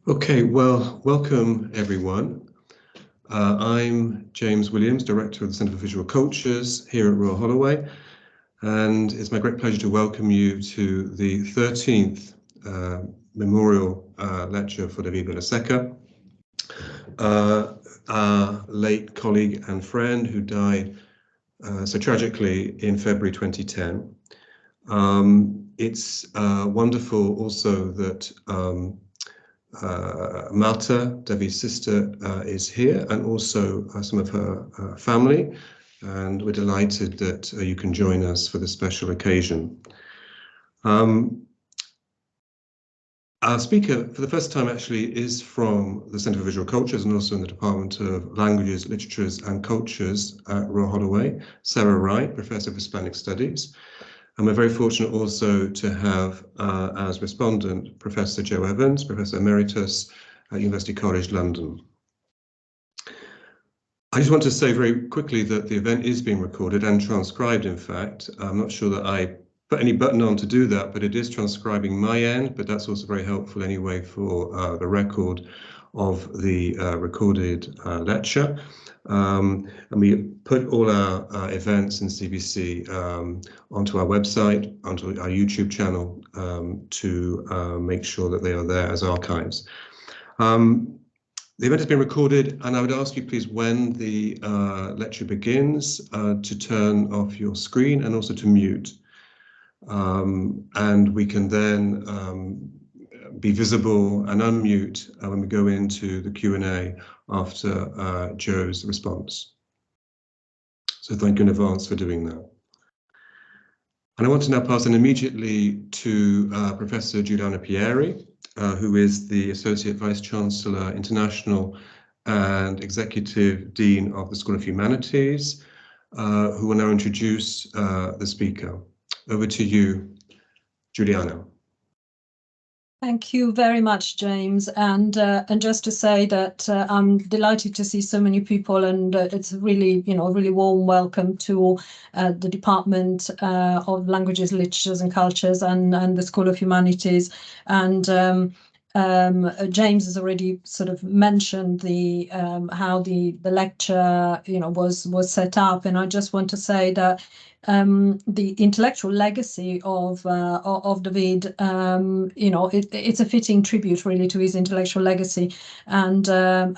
Okay, well, welcome everyone. I'm James Williams, Director of the Centre for Visual Cultures here at Royal Holloway, and it's my great pleasure to welcome you to the 13th Memorial Lecture for David Vilaseca, our late colleague and friend who died so tragically in February 2010. It's wonderful also that Marta, David's sister, is here, and also some of her family, and we're delighted that you can join us for this special occasion. Our speaker for the first time actually is from the Centre for Visual Cultures and also in the Department of Languages, Literatures and Cultures at Royal Holloway, Sarah Wright, Professor of Hispanic Studies. And we're very fortunate also to have as respondent Professor Joe Evans, Professor Emeritus at University College London. I just want to say very quickly that the event is being recorded and transcribed, in fact. I'm not sure that I put any button on to do that, but it is transcribing my end, but that's also very helpful anyway for the record of the recorded lecture. And we put all our events in CVC onto our website, onto our YouTube channel to make sure that they are there as archives. The event has been recorded, and I would ask you please, when the lecture begins, to turn off your screen and also to mute. And we can then be visible and unmute when we go into the Q&A after Joe's response. So thank you in advance for doing that. And I want to now pass on immediately to Professor Giuliana Pieri, who is the Associate Vice Chancellor, International and Executive Dean of the School of Humanities, who will now introduce the speaker. Over to you, Giuliana. Thank you very much, James. And just to say that I'm delighted to see so many people, and it's really, really warm welcome to the Department of Languages, Literatures and Cultures and the School of Humanities. And James has already sort of mentioned the how the lecture was set up, and I just want to say that the intellectual legacy of David, it's a fitting tribute really to his intellectual legacy, and so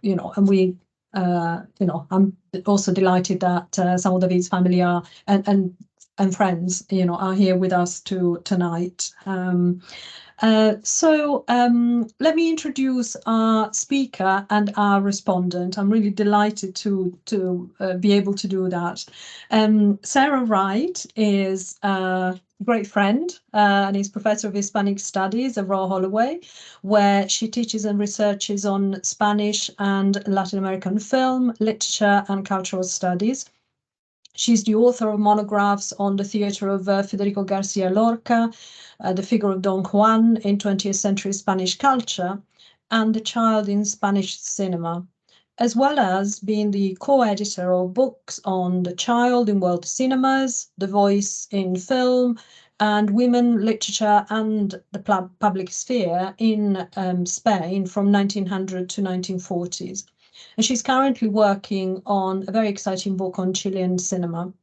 and we I'm also delighted that some of David's family are and friends are here with us tonight. So let me introduce our speaker and our respondent. I'm really delighted to be able to do that. Sarah Wright is a great friend and is Professor of Hispanic Studies at Royal Holloway, where she teaches and researches on Spanish and Latin American film, literature and cultural studies. She's the author of monographs on the theatre of Federico Garcia Lorca, the figure of Don Juan in 20th century Spanish culture, and the child in Spanish cinema, as well as being the co-editor of books on the child in world cinemas, the voice in film, and women, literature and the public sphere in Spain from 1900 to 1940s. And she's currently working on a very exciting book on Chilean cinema.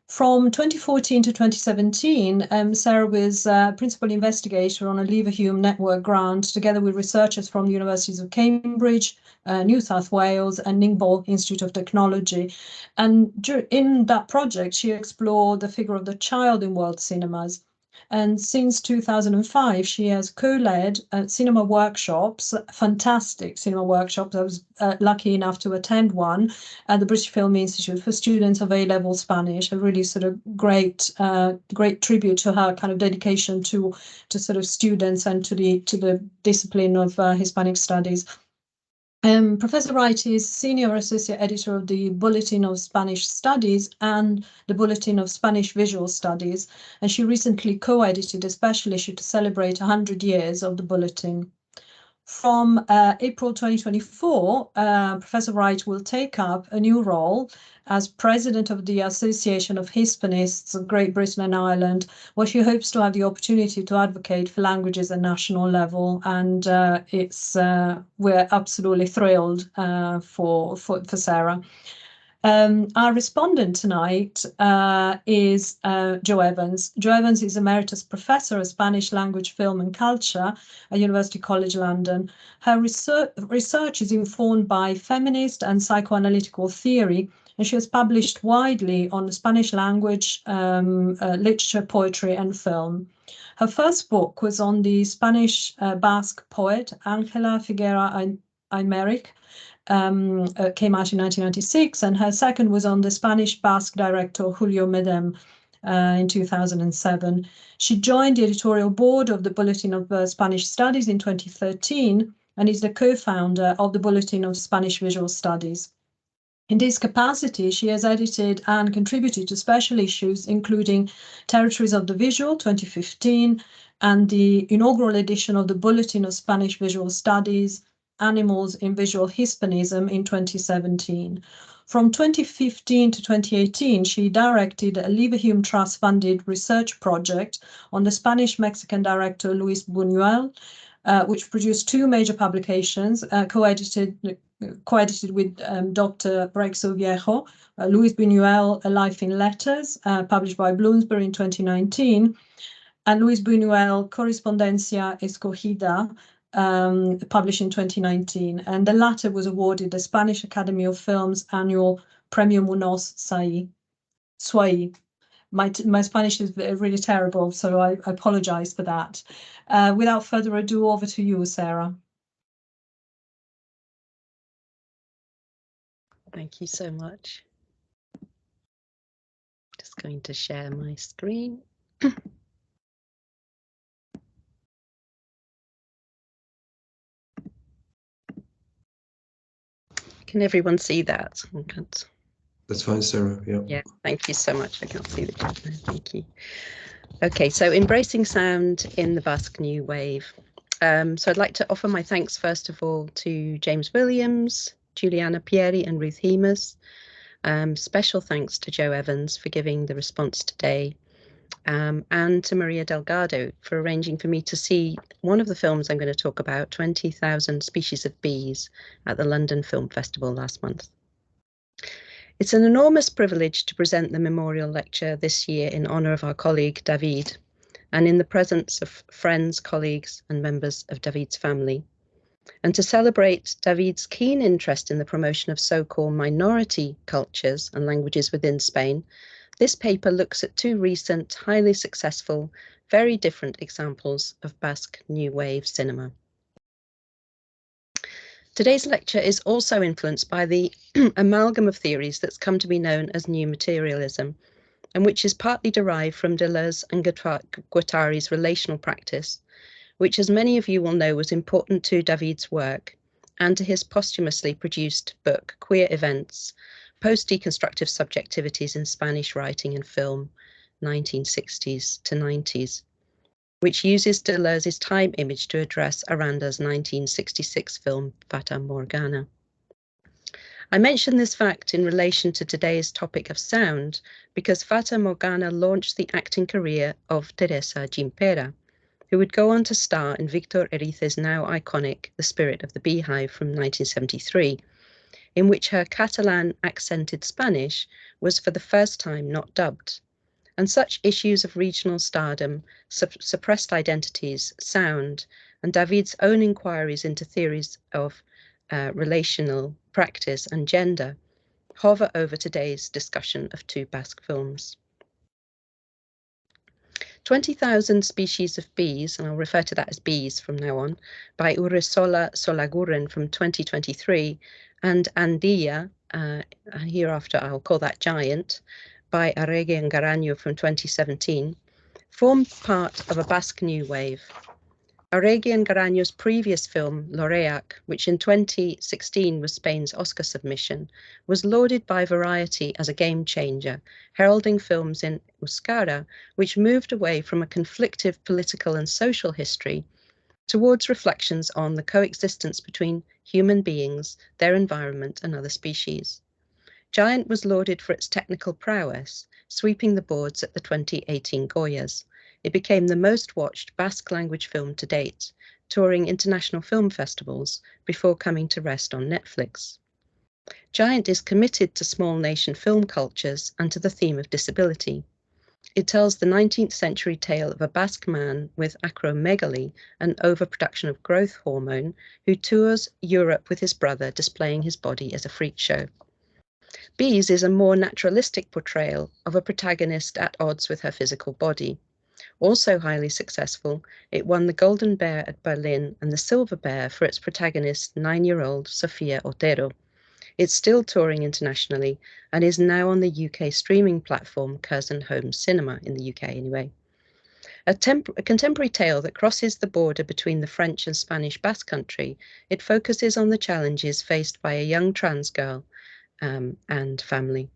From 2014 to 2017, Sarah was principal investigator on a Leverhulme network grant, together with researchers from the universities of Cambridge, New South Wales, and Ningbo Institute of Technology. And in that project, she explored the figure of the child in world cinemas. And since 2005, she has co-led cinema workshops, fantastic cinema workshops. I was lucky enough to attend one at the British Film Institute for students of A-level Spanish, a really sort of great tribute to her kind of dedication to sort of students and to the discipline of Hispanic studies. Professor Wright is Senior Associate Editor of the Bulletin of Spanish Studies and the Bulletin of Spanish Visual Studies, and she recently co-edited a special issue to celebrate 100 years of the Bulletin. From April 2024, Professor Wright will take up a new role as president of the Association of Hispanists of Great Britain and Ireland, where she hopes to have the opportunity to advocate for languages at national level. And we're absolutely thrilled for Sarah. Our respondent tonight is Jo Evans. Jo Evans is Emeritus Professor of Spanish Language, Film and Culture at University College London. Her research is informed by feminist and psychoanalytical theory, and she has published widely on Spanish language, literature, poetry and film. Her first book was on the Spanish Basque poet Ángela Figuera Aymeric, came out in 1996, and her second was on the Spanish Basque director Julio Medem in 2007. She joined the editorial board of the Bulletin of Spanish Studies in 2013 and is the co-founder of the Bulletin of Spanish Visual Studies. In this capacity, she has edited and contributed to special issues, including Territories of the Visual, 2015, and the inaugural edition of the Bulletin of Spanish Visual Studies, Animals in Visual Hispanism in 2017. From 2015 to 2018, she directed a Leverhulme Trust-funded research project on the Spanish-Mexican director Luis Buñuel, which produced two major publications, co-edited with Dr. Brexo Viejo, Luis Buñuel, A Life in Letters, published by Bloomsbury in 2019, and Luis Buñuel, Correspondencia Escogida, published in 2019, and the latter was awarded the Spanish Academy of Film's annual Premio Munoz Suay. My Spanish is really terrible, so I apologize for that. Without further ado, over to you, Sarah. Thank you so much. Just going to share my screen. Can everyone see that? That's fine, Sarah. Yeah. Yeah, thank you so much. I can't see the chat now. Thank you. Okay, so embracing sound in the Basque New Wave. So I'd like to offer my thanks, first of all, to James Williams, Giuliana, Pieri and Ruth Hemus. Special thanks to Jo Evans for giving the response today, and to Maria Delgado for arranging for me to see one of the films I'm going to talk about, 20,000 Species of Bees, at the London Film Festival last month. It's an enormous privilege to present the memorial lecture this year in honour of our colleague David, and in the presence of friends, colleagues and members of David's family. And to celebrate David's keen interest in the promotion of so-called minority cultures and languages within Spain, this paper looks at two recent, highly successful, very different examples of Basque New Wave cinema. Today's lecture is also influenced by the amalgam of theories that's come to be known as new materialism, and which is partly derived from Deleuze and Guattari's relational practice, which, as many of you will know, was important to David's work and to his posthumously produced book, Queer Events, Post-Deconstructive Subjectivities in Spanish Writing and Film, 1960s to 90s, which uses Deleuze's time image to address Aranda's 1966 film, Fata Morgana. I mention this fact in relation to today's topic of sound because Fata Morgana launched the acting career of Teresa Gimpera, who would go on to star in Víctor Erice's now iconic The Spirit of the Beehive from 1973, in which her Catalan-accented Spanish was for the first time not dubbed. And such issues of regional stardom, suppressed identities, sound, and David's own inquiries into theories of relational practice and gender hover over today's discussion of two Basque films. 20,000 Species of Bees, and I'll refer to that as bees from now on, by Urresola Solaguren from 2023, and Andilla, hereafter I'll call that Giant, by Arregi and Garaño from 2017, form part of a Basque New Wave. Arregi and Garaño's previous film, Loreac, which in 2016 was Spain's Oscar submission, was lauded by Variety as a game changer, heralding films in Euskara, which moved away from a conflictive political and social history towards reflections on the coexistence between human beings, their environment, and other species. Giant was lauded for its technical prowess, sweeping the boards at the 2018 Goyas. It became the most watched Basque-language film to date, touring international film festivals before coming to rest on Netflix. Giant is committed to small nation film cultures and to the theme of disability. It tells the 19th century tale of a Basque man with acromegaly, an overproduction of growth hormone, who tours Europe with his brother, displaying his body as a freak show. Bees is a more naturalistic portrayal of a protagonist at odds with her physical body. Also highly successful, it won the Golden Bear at Berlin and the Silver Bear for its protagonist, 9-year-old Sofia Otero. It's still touring internationally and is now on the UK streaming platform Curzon Home Cinema, in the UK anyway. A contemporary tale that crosses the border between the French and Spanish Basque Country, it focuses on the challenges faced by a young trans girl and family.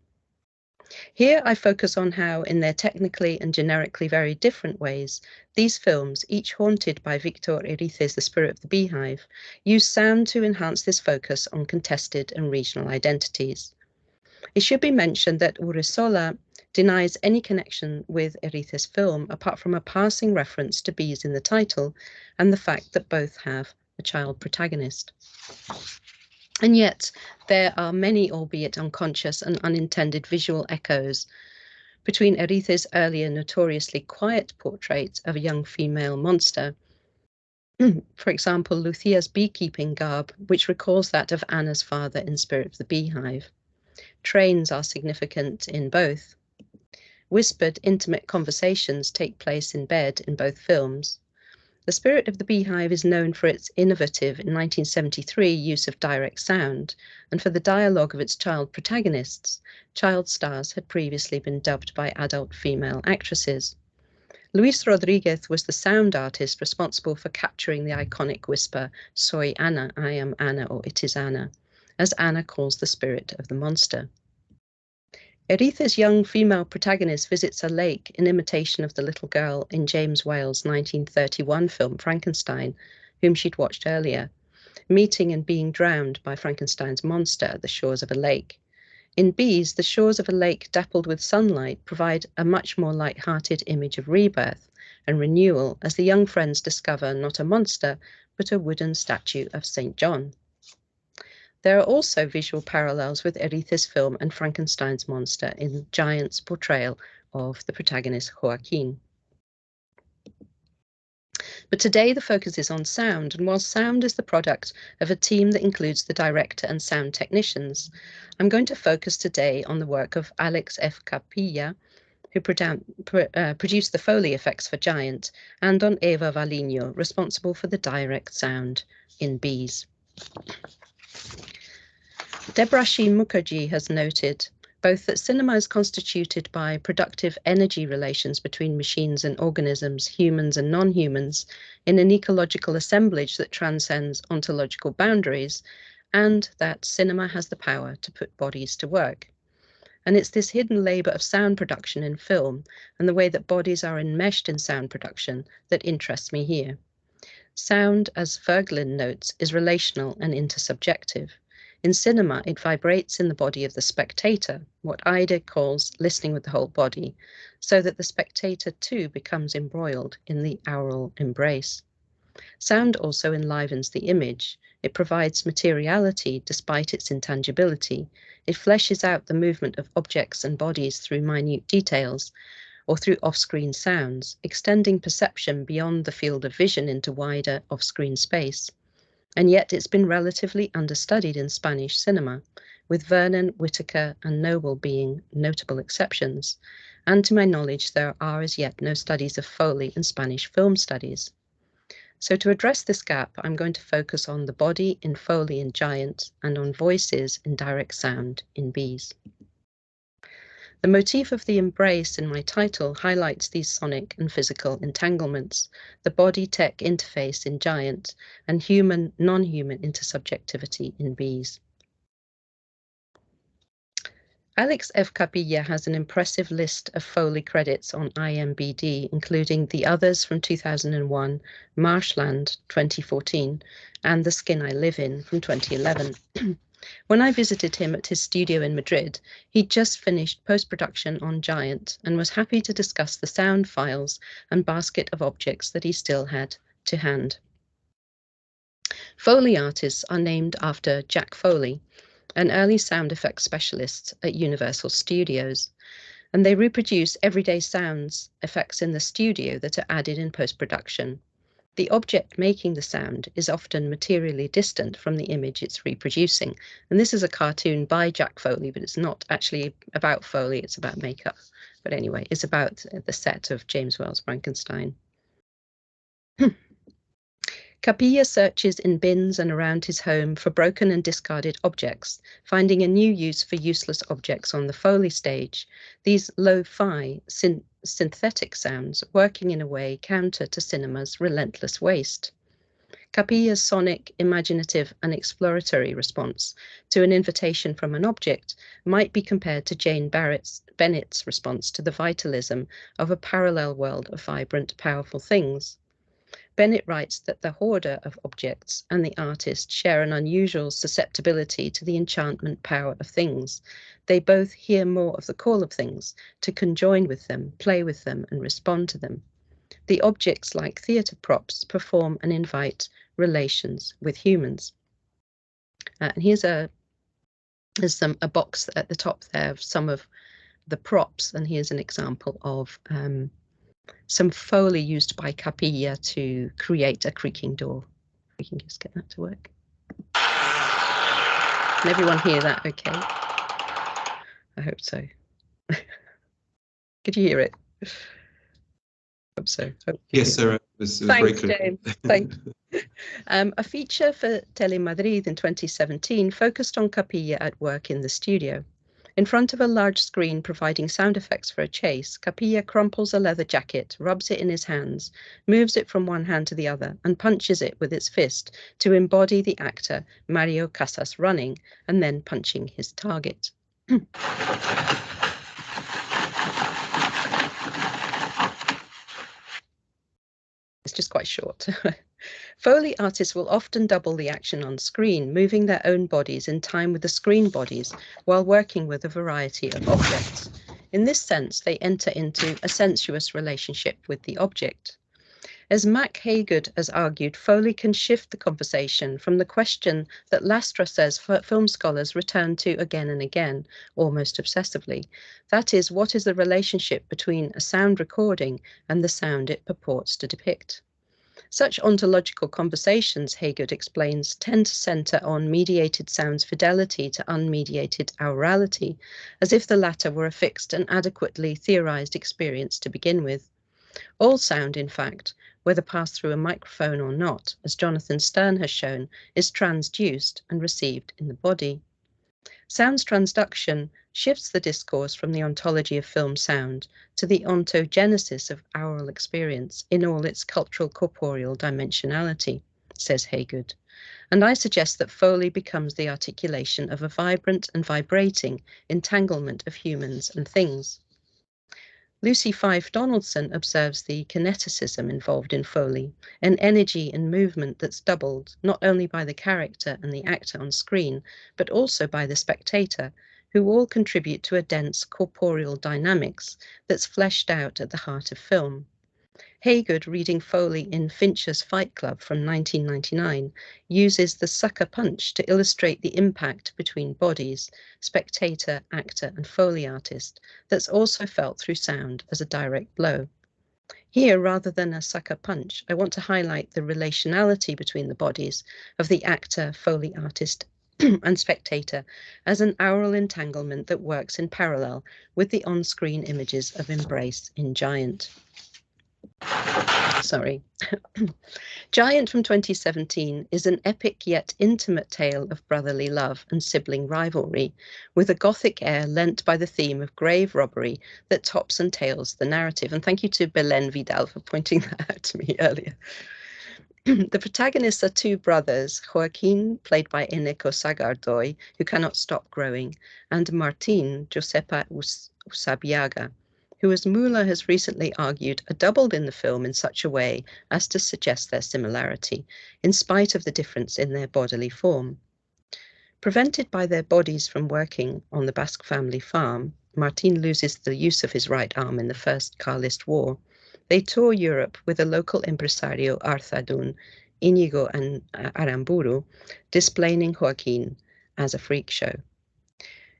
Here I focus on how, in their technically and generically very different ways, these films, each haunted by Víctor Erice's The Spirit of the Beehive, use sound to enhance this focus on contested and regional identities. It should be mentioned that Urresola denies any connection with Erice's film apart from a passing reference to bees in the title and the fact that both have a child protagonist. And yet, there are many, albeit unconscious and unintended, visual echoes between Erice's earlier notoriously quiet portrait of a young female monster. For example, Lucia's beekeeping garb, which recalls that of Anna's father in Spirit of the Beehive. Trains are significant in both. Whispered, intimate conversations take place in bed in both films. The Spirit of the Beehive is known for its innovative, in 1973, use of direct sound, and for the dialogue of its child protagonists. Child stars had previously been dubbed by adult female actresses. Luis Rodriguez was the sound artist responsible for capturing the iconic whisper, "Soy Ana," I am Anna, or it is Anna, as Anna calls the spirit of the monster. Erice's young female protagonist visits a lake in imitation of the little girl in James Whale's 1931 film Frankenstein, whom she'd watched earlier, meeting and being drowned by Frankenstein's monster at the shores of a lake. In Bees, the shores of a lake dappled with sunlight provide a much more light-hearted image of rebirth and renewal as the young friends discover not a monster, but a wooden statue of St. John. There are also visual parallels with Erice's film and Frankenstein's monster in Giant's portrayal of the protagonist Joaquin. But today the focus is on sound, and while sound is the product of a team that includes the director and sound technicians, I'm going to focus today on the work of Alex F. Capilla, who produced the Foley effects for Giant, and on Eva Valinho, responsible for the direct sound in Bees. Debrashi Mukherjee has noted both that cinema is constituted by productive energy relations between machines and organisms, humans and non-humans, in an ecological assemblage that transcends ontological boundaries, and that cinema has the power to put bodies to work. And it's this hidden labour of sound production in film and the way that bodies are enmeshed in sound production that interests me here. Sound, as Voegelin notes, is relational and intersubjective. In cinema, it vibrates in the body of the spectator, what Ida calls listening with the whole body, so that the spectator too becomes embroiled in the aural embrace. Sound also enlivens the image. It provides materiality despite its intangibility. It fleshes out the movement of objects and bodies through minute details, or through off-screen sounds, extending perception beyond the field of vision into wider off-screen space. And yet it's been relatively understudied in Spanish cinema, with Vernon, Whitaker and Noble being notable exceptions. And to my knowledge, there are as yet no studies of Foley in Spanish film studies. So to address this gap, I'm going to focus on the body in Foley in Giant and on voices in direct sound in Bees. The motif of the embrace in my title highlights these sonic and physical entanglements, the body-tech interface in Giant, and human, non-human intersubjectivity in Bees. Alex F. Capilla has an impressive list of Foley credits on IMBD, including The Others from 2001, Marshland 2014, and The Skin I Live In from 2011. When I visited him at his studio in Madrid, he'd just finished post-production on Giant and was happy to discuss the sound files and basket of objects that he still had to hand. Foley artists are named after Jack Foley, an early sound effects specialist at Universal Studios, and they reproduce everyday sounds effects in the studio that are added in post-production. The object making the sound is often materially distant from the image it's reproducing, and this is a cartoon by Jack Foley, but it's not actually about Foley, it's about makeup. But anyway, it's about the set of James Wells' Frankenstein. Capilla searches in bins and around his home for broken and discarded objects, finding a new use for useless objects on the Foley stage, these lo-fi synthetic sounds working in a way counter to cinema's relentless waste. Capilla's sonic, imaginative and exploratory response to an invitation from an object might be compared to Jane Bennett's response to the vitalism of a parallel world of vibrant, powerful things. Bennett writes that the hoarder of objects and the artist share an unusual susceptibility to the enchantment power of things. They both hear more of the call of things, to conjoin with them, play with them, and respond to them. The objects, like theatre props, perform and invite relations with humans. And here's a box at the top there of some of the props, and here's an example of some Foley used by Capilla to create a creaking door. We can just get that to work. Can everyone hear that okay? I hope so. Could you hear it? I hope so. Yes, Sarah. Thanks, James. Thanks. A feature for Telemadrid in 2017 focused on Capilla at work in the studio. In front of a large screen providing sound effects for a chase, Capilla crumples a leather jacket, rubs it in his hands, moves it from one hand to the other, and punches it with its fist to embody the actor Mario Casas running and then punching his target. It's just quite short. Foley artists will often double the action on screen, moving their own bodies in time with the screen bodies while working with a variety of objects. In this sense, they enter into a sensuous relationship with the object. As Mac Haygood has argued, Foley can shift the conversation from the question that Lastra says film scholars return to again and again, almost obsessively. That is, what is the relationship between a sound recording and the sound it purports to depict? Such ontological conversations, Haygood explains, tend to centre on mediated sound's fidelity to unmediated aurality, as if the latter were a fixed and adequately theorised experience to begin with. All sound, in fact, whether passed through a microphone or not, as Jonathan Stern has shown, is transduced and received in the body. Sound's transduction shifts the discourse from the ontology of film sound to the ontogenesis of aural experience in all its cultural corporeal dimensionality, says Haygood. And I suggest that Foley becomes the articulation of a vibrant and vibrating entanglement of humans and things. Lucy Fife Donaldson observes the kineticism involved in Foley, an energy and movement that's doubled not only by the character and the actor on screen, but also by the spectator, who all contribute to a dense corporeal dynamics that's fleshed out at the heart of film. Haygood, reading Foley in Fincher's Fight Club from 1999, uses the sucker punch to illustrate the impact between bodies, spectator, actor, and Foley artist, that's also felt through sound as a direct blow. Here, rather than a sucker punch, I want to highlight the relationality between the bodies of the actor, Foley artist, and spectator as an aural entanglement that works in parallel with the on-screen images of embrace in Giant. Giant from 2017 is an epic yet intimate tale of brotherly love and sibling rivalry, with a gothic air lent by the theme of grave robbery that tops and tails the narrative. And thank you to Belen Vidal for pointing that out to me earlier. The protagonists are two brothers, Joaquin, played by Eneko Sagardoy, who cannot stop growing, and Martin, Josepa Usabiaga, who, as Muller has recently argued, are doubled in the film in such a way as to suggest their similarity, in spite of the difference in their bodily form. Prevented by their bodies from working on the Basque family farm, Martin loses the use of his right arm in the First Carlist War. They tour Europe with a local impresario Arthadun, Inigo and Aramburu, displaying Joaquin as a freak show.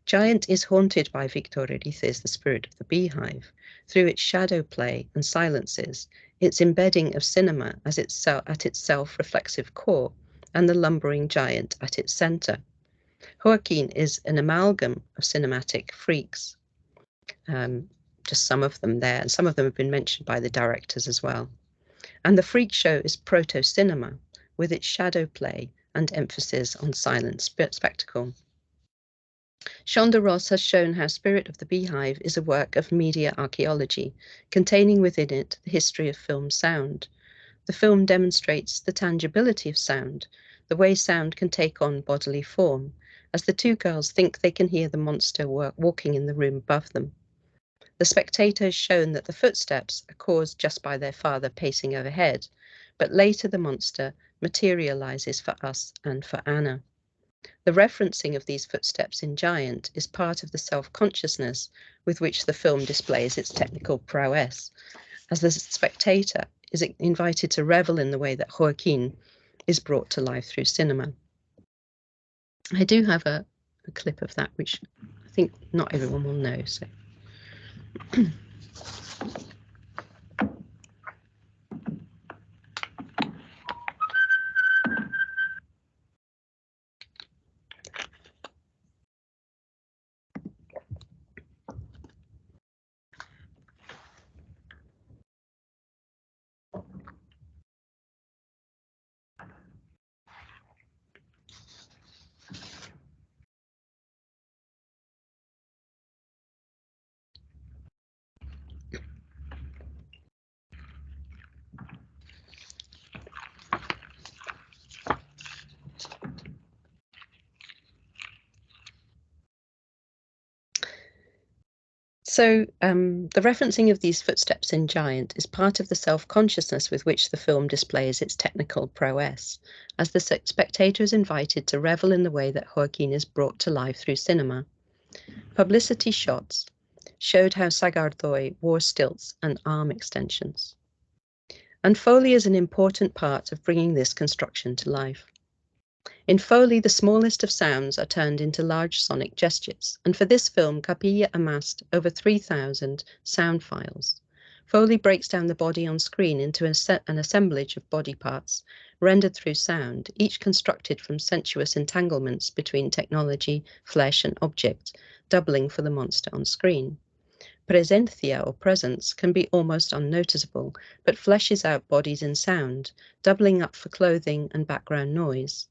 Giant is haunted by Víctor Erice's The Spirit of the Beehive, through its shadow play and silences, its embedding of cinema as at its self-reflexive core, and the lumbering giant at its centre. Joaquin is an amalgam of cinematic freaks. Just some of them there, and some of them have been mentioned by the directors as well. And the freak show is proto-cinema, with its shadow play and emphasis on silent spectacle. Shonda Ross has shown how Spirit of the Beehive is a work of media archaeology, containing within it the history of film sound. The film demonstrates the tangibility of sound, the way sound can take on bodily form, as the two girls think they can hear the monster walking in the room above them. The spectator is shown that the footsteps are caused just by their father pacing overhead, but later the monster materializes for us and for Anna. The referencing of these footsteps in Giant is part of the self-consciousness with which the film displays its technical prowess, as the spectator is invited to revel in the way that Joaquin is brought to life through cinema. I do have a clip of that, which I think not everyone will know. So. So the referencing of these footsteps in Giant is part of the self-consciousness with which the film displays its technical prowess, as the spectator is invited to revel in the way that Joaquin is brought to life through cinema. Publicity shots showed how Sagardoy wore stilts and arm extensions. And Foley is an important part of bringing this construction to life. In Foley, the smallest of sounds are turned into large sonic gestures, and for this film, Capilla amassed over 3,000 sound files. Foley breaks down the body on screen into an assemblage of body parts, rendered through sound, each constructed from sensuous entanglements between technology, flesh, and object, doubling for the monster on screen. Presencia, or presence, can be almost unnoticeable, but fleshes out bodies in sound, doubling up for clothing and background noise.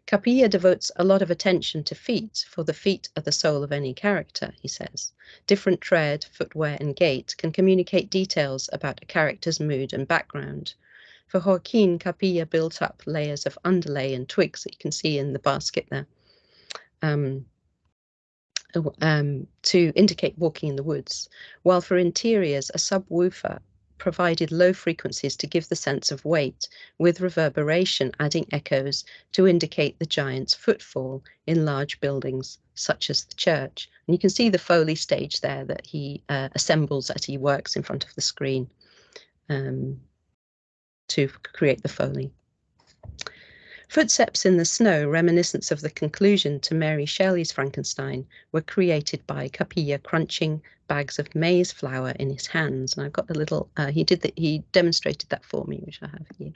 Capilla devotes a lot of attention to feet, for the feet are the soul of any character, he says. Different tread, footwear, and gait can communicate details about a character's mood and background. For Joaquin, Capilla built up layers of underlay and twigs that you can see in the basket there, to indicate walking in the woods, while for interiors, a subwoofer provided low frequencies to give the sense of weight, with reverberation adding echoes to indicate the giant's footfall in large buildings such as the church. And you can see the Foley stage there that he assembles as he works in front of the screen to create the Foley. Footsteps in the snow, reminiscents of the conclusion to Mary Shelley's Frankenstein, were created by Capilla crunching bags of maize flour in his hands. And I've got the little, he demonstrated that for me, which I have here.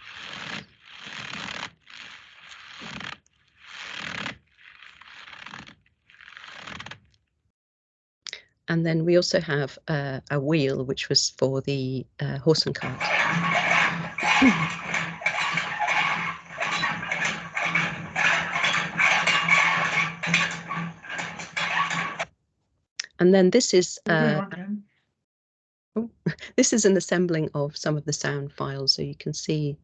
And then we also have a wheel, which was for the horse and cart. And then this is this is an assembling of some of the sound files, so you can see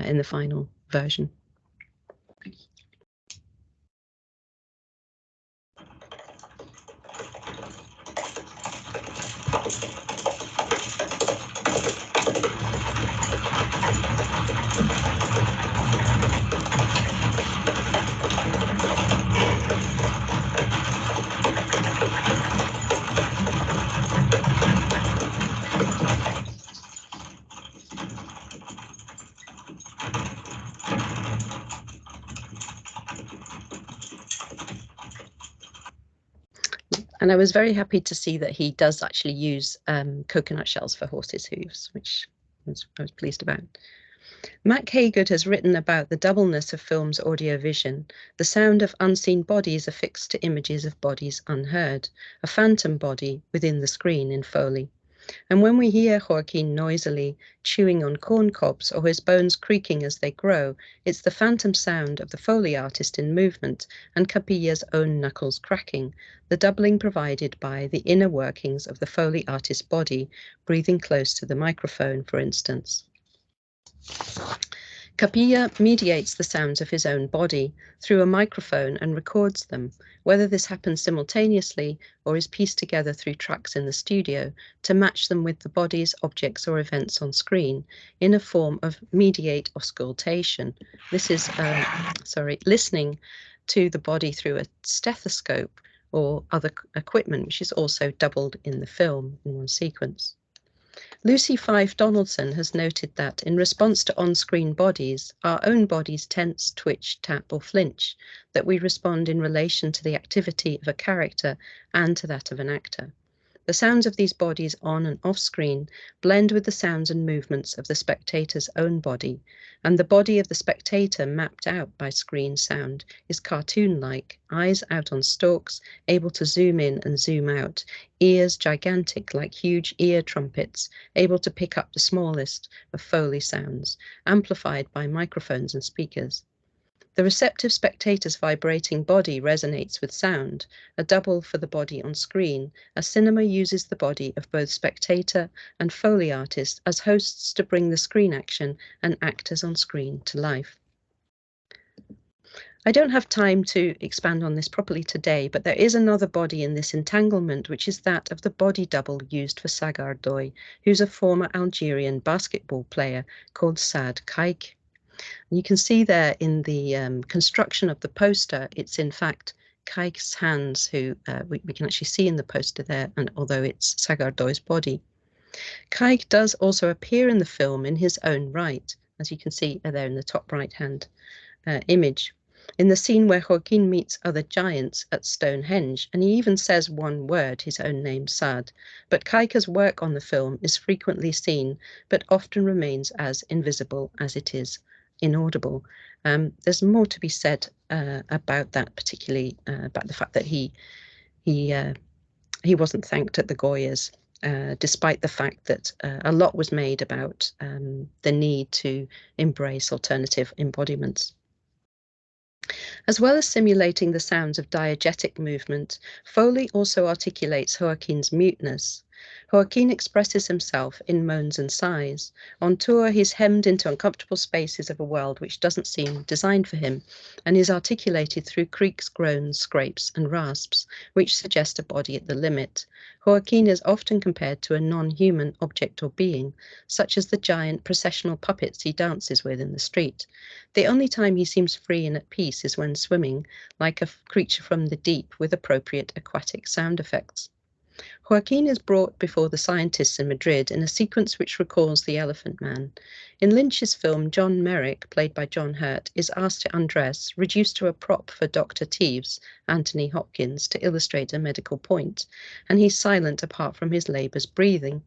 in the final version. And I was very happy to see that he does actually use coconut shells for horses' hooves, which I was pleased about. Mac Haygood has written about the doubleness of film's audio vision, the sound of unseen bodies affixed to images of bodies unheard, a phantom body within the screen in Foley. And when we hear Joaquin noisily chewing on corn cobs or his bones creaking as they grow, it's the phantom sound of the Foley artist in movement and Capilla's own knuckles cracking, the doubling provided by the inner workings of the Foley artist's body, breathing close to the microphone, for instance. Capilla mediates the sounds of his own body through a microphone and records them, whether this happens simultaneously or is pieced together through tracks in the studio to match them with the bodies, objects or events on screen in a form of mediate auscultation. This is, listening to the body through a stethoscope or other equipment, which is also doubled in the film in one sequence. Lucy Fife Donaldson has noted that in response to on-screen bodies, our own bodies tense, twitch, tap or flinch, that we respond in relation to the activity of a character and to that of an actor. The sounds of these bodies on and off screen blend with the sounds and movements of the spectator's own body, and the body of the spectator mapped out by screen sound is cartoon-like, eyes out on stalks, able to zoom in and zoom out, ears gigantic like huge ear trumpets, able to pick up the smallest of Foley sounds, amplified by microphones and speakers. The receptive spectator's vibrating body resonates with sound, a double for the body on screen, as cinema uses the body of both spectator and Foley artist as hosts to bring the screen action and actors on screen to life. I don't have time to expand on this properly today, but there is another body in this entanglement, which is that of the body double used for Sagar Doy, who's a former Algerian basketball player called Saad Kaik. You can see there in the construction of the poster, it's in fact Kaik's hands who we can actually see in the poster there, and although it's Sagar Doy's body. Kaik does also appear in the film in his own right, as you can see there in the top right-hand image, in the scene where Joaquin meets other giants at Stonehenge, and he even says one word, his own name, Saad. But Kaika's work on the film is frequently seen, but often remains as invisible as it is inaudible. There's more to be said about that, particularly about the fact that he wasn't thanked at the Goyas, despite the fact that a lot was made about the need to embrace alternative embodiments. As well as simulating the sounds of diegetic movement, Foley also articulates Joaquin's muteness. Joaquin expresses himself in moans and sighs. On tour, he's hemmed into uncomfortable spaces of a world which doesn't seem designed for him, and is articulated through creaks, groans, scrapes, and rasps, which suggest a body at the limit. Joaquin is often compared to a non-human object or being, such as the giant processional puppets he dances with in the street. The only time he seems free and at peace is when swimming, like a creature from the deep, with appropriate aquatic sound effects. Joaquin is brought before the scientists in Madrid in a sequence which recalls The Elephant Man. In Lynch's film, John Merrick, played by John Hurt, is asked to undress, reduced to a prop for Dr. Teeves, Anthony Hopkins, to illustrate a medical point, and he's silent apart from his labours breathing.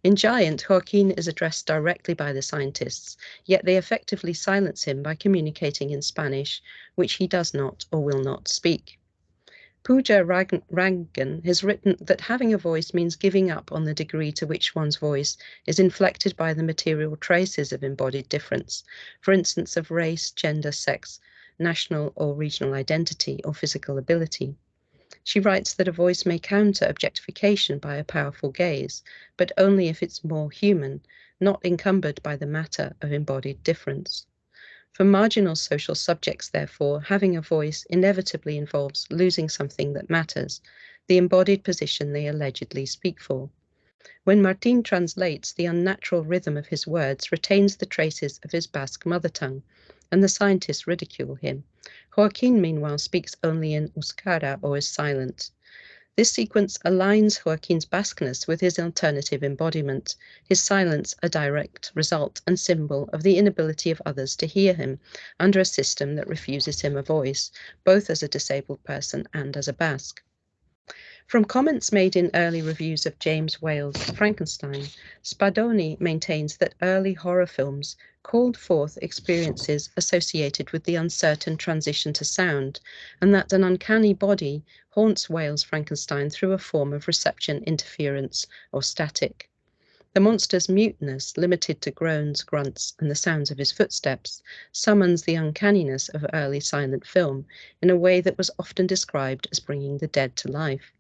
In Giant, Joaquin is addressed directly by the scientists, yet they effectively silence him by communicating in Spanish, which he does not or will not speak. Pooja Rangan has written that having a voice means giving up on the degree to which one's voice is inflected by the material traces of embodied difference, for instance of race, gender, sex, national or regional identity, or physical ability. She writes that a voice may counter objectification by a powerful gaze, but only if it's more human, not encumbered by the matter of embodied difference. For marginal social subjects, therefore, having a voice inevitably involves losing something that matters, the embodied position they allegedly speak for. When Martín translates, the unnatural rhythm of his words retains the traces of his Basque mother tongue, and the scientists ridicule him. Joaquín, meanwhile, speaks only in euskara or is silent. This sequence aligns Joaquín's Basqueness with his alternative embodiment, his silence a direct result and symbol of the inability of others to hear him under a system that refuses him a voice, both as a disabled person and as a Basque. From comments made in early reviews of James Whale's Frankenstein, Spadoni maintains that early horror films called forth experiences associated with the uncertain transition to sound, and that an uncanny body haunts Whale's Frankenstein through a form of reception interference or static. The monster's muteness, limited to groans, grunts, and the sounds of his footsteps, summons the uncanniness of early silent film in a way that was often described as bringing the dead to life.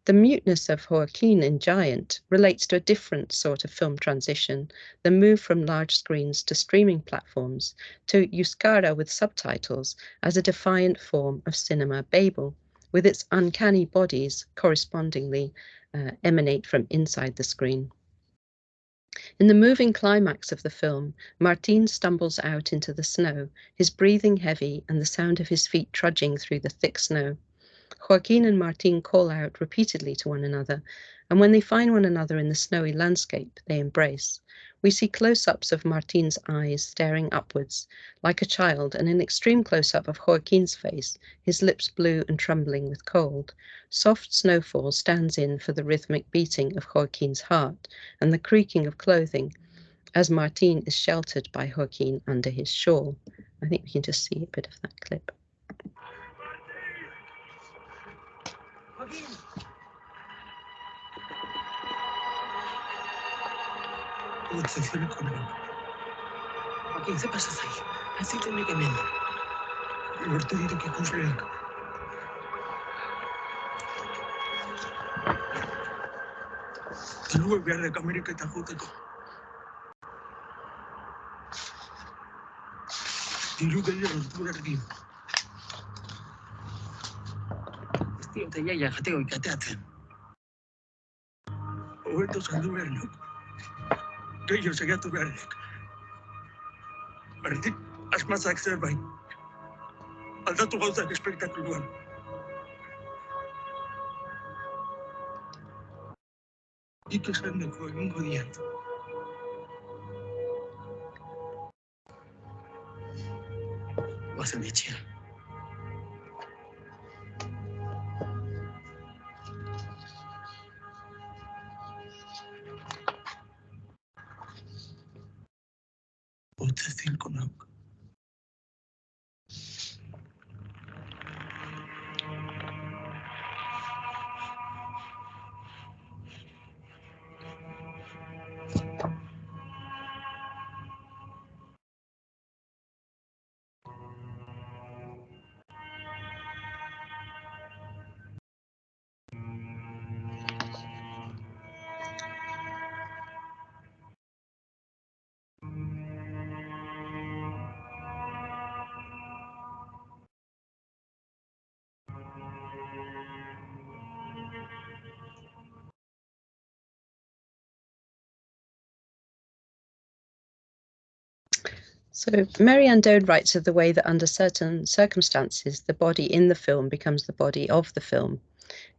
The muteness of Joaquín in Giant relates to a different sort of film transition, the move from large screens to streaming platforms, to euskara with subtitles as a defiant form of cinema babel, with its uncanny bodies correspondingly emanate from inside the screen. In the moving climax of the film, Martín stumbles out into the snow, his breathing heavy and the sound of his feet trudging through the thick snow. Joaquín and Martín call out repeatedly to one another, and when they find one another in the snowy landscape, they embrace. We see close-ups of Martín's eyes staring upwards, like a child, and an extreme close-up of Joaquín's face, his lips blue and trembling with cold. Soft snowfall stands in for the rhythmic beating of Joaquín's heart, and the creaking of clothing, as Martín is sheltered by Joaquín under his shawl. I think we can just see a bit of that clip. Joaquín, τι πας θα έχει. Αυτή δεν είναι καμία. Ορτοδίτο και κουσλέκ. Τελούγε βιάρε καμία και τα χούτεκο. Τελούγε λίγο του ρεβίου. Στείλω τα γιάγια χατέω η κατέατε. Ο έντος αντουβέρνω. Τέλειωσε για του βέρνεκ. Martín, has más accerbay. Al dato gauza espectaculuan. Nik esan deko egingo diat. Guazen etxea. Otze zilko nauk. So Marianne Doan writes of the way that under certain circumstances, the body in the film becomes the body of the film.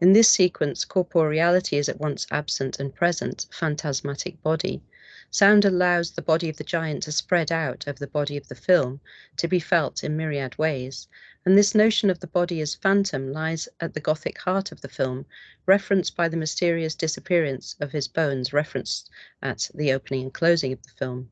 In this sequence, corporeality is at once absent and present, phantasmatic body. Sound allows the body of the giant to spread out over the body of the film, to be felt in myriad ways. And this notion of the body as phantom lies at the Gothic heart of the film, referenced by the mysterious disappearance of his bones referenced at the opening and closing of the film.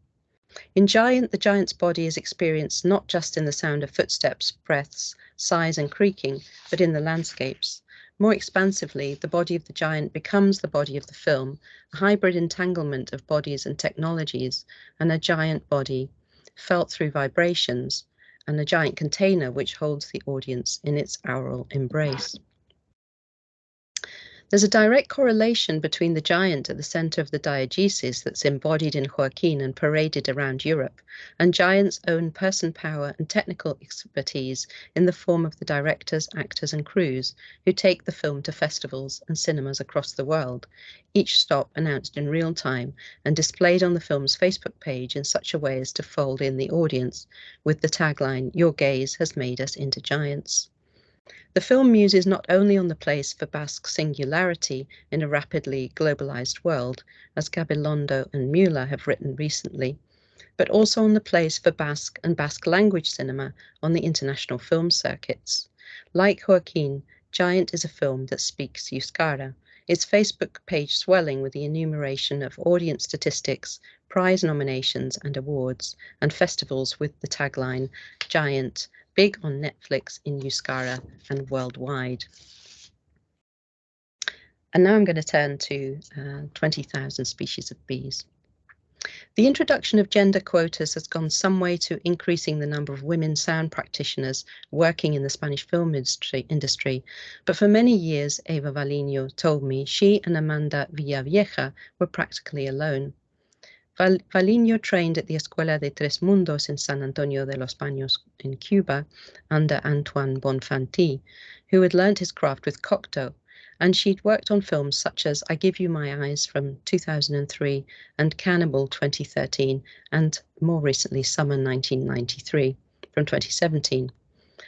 In Giant, the giant's body is experienced not just in the sound of footsteps, breaths, sighs and creaking, but in the landscapes. More expansively, the body of the giant becomes the body of the film, a hybrid entanglement of bodies and technologies, and a giant body felt through vibrations, and a giant container which holds the audience in its aural embrace. There's a direct correlation between the giant at the center of the diegesis that's embodied in Joaquin and paraded around Europe, and giant's own person power and technical expertise in the form of the directors, actors, and crews who take the film to festivals and cinemas across the world, each stop announced in real time and displayed on the film's Facebook page in such a way as to fold in the audience with the tagline, "Your gaze has made us into giants." The film muses not only on the place for Basque singularity in a rapidly globalized world, as Gabilondo and Müller have written recently, but also on the place for Basque and Basque language cinema on the international film circuits. Like Joaquin, Giant is a film that speaks Euskara, its Facebook page swelling with the enumeration of audience statistics, prize nominations and awards, and festivals with the tagline, Giant, big on Netflix in Euskara and worldwide. And now I'm going to turn to 20,000 Species of Bees. The introduction of gender quotas has gone some way to increasing the number of women sound practitioners working in the Spanish film industry, but for many years, Eva Valinho told me she and Amanda Villavieja were practically alone. Valinho trained at the Escuela de Tres Mundos in San Antonio de los Baños in Cuba under Antoine Bonfanti, who had learnt his craft with Cocteau, and she'd worked on films such as I Give You My Eyes from 2003 and Cannibal 2013, and more recently Summer 1993 from 2017.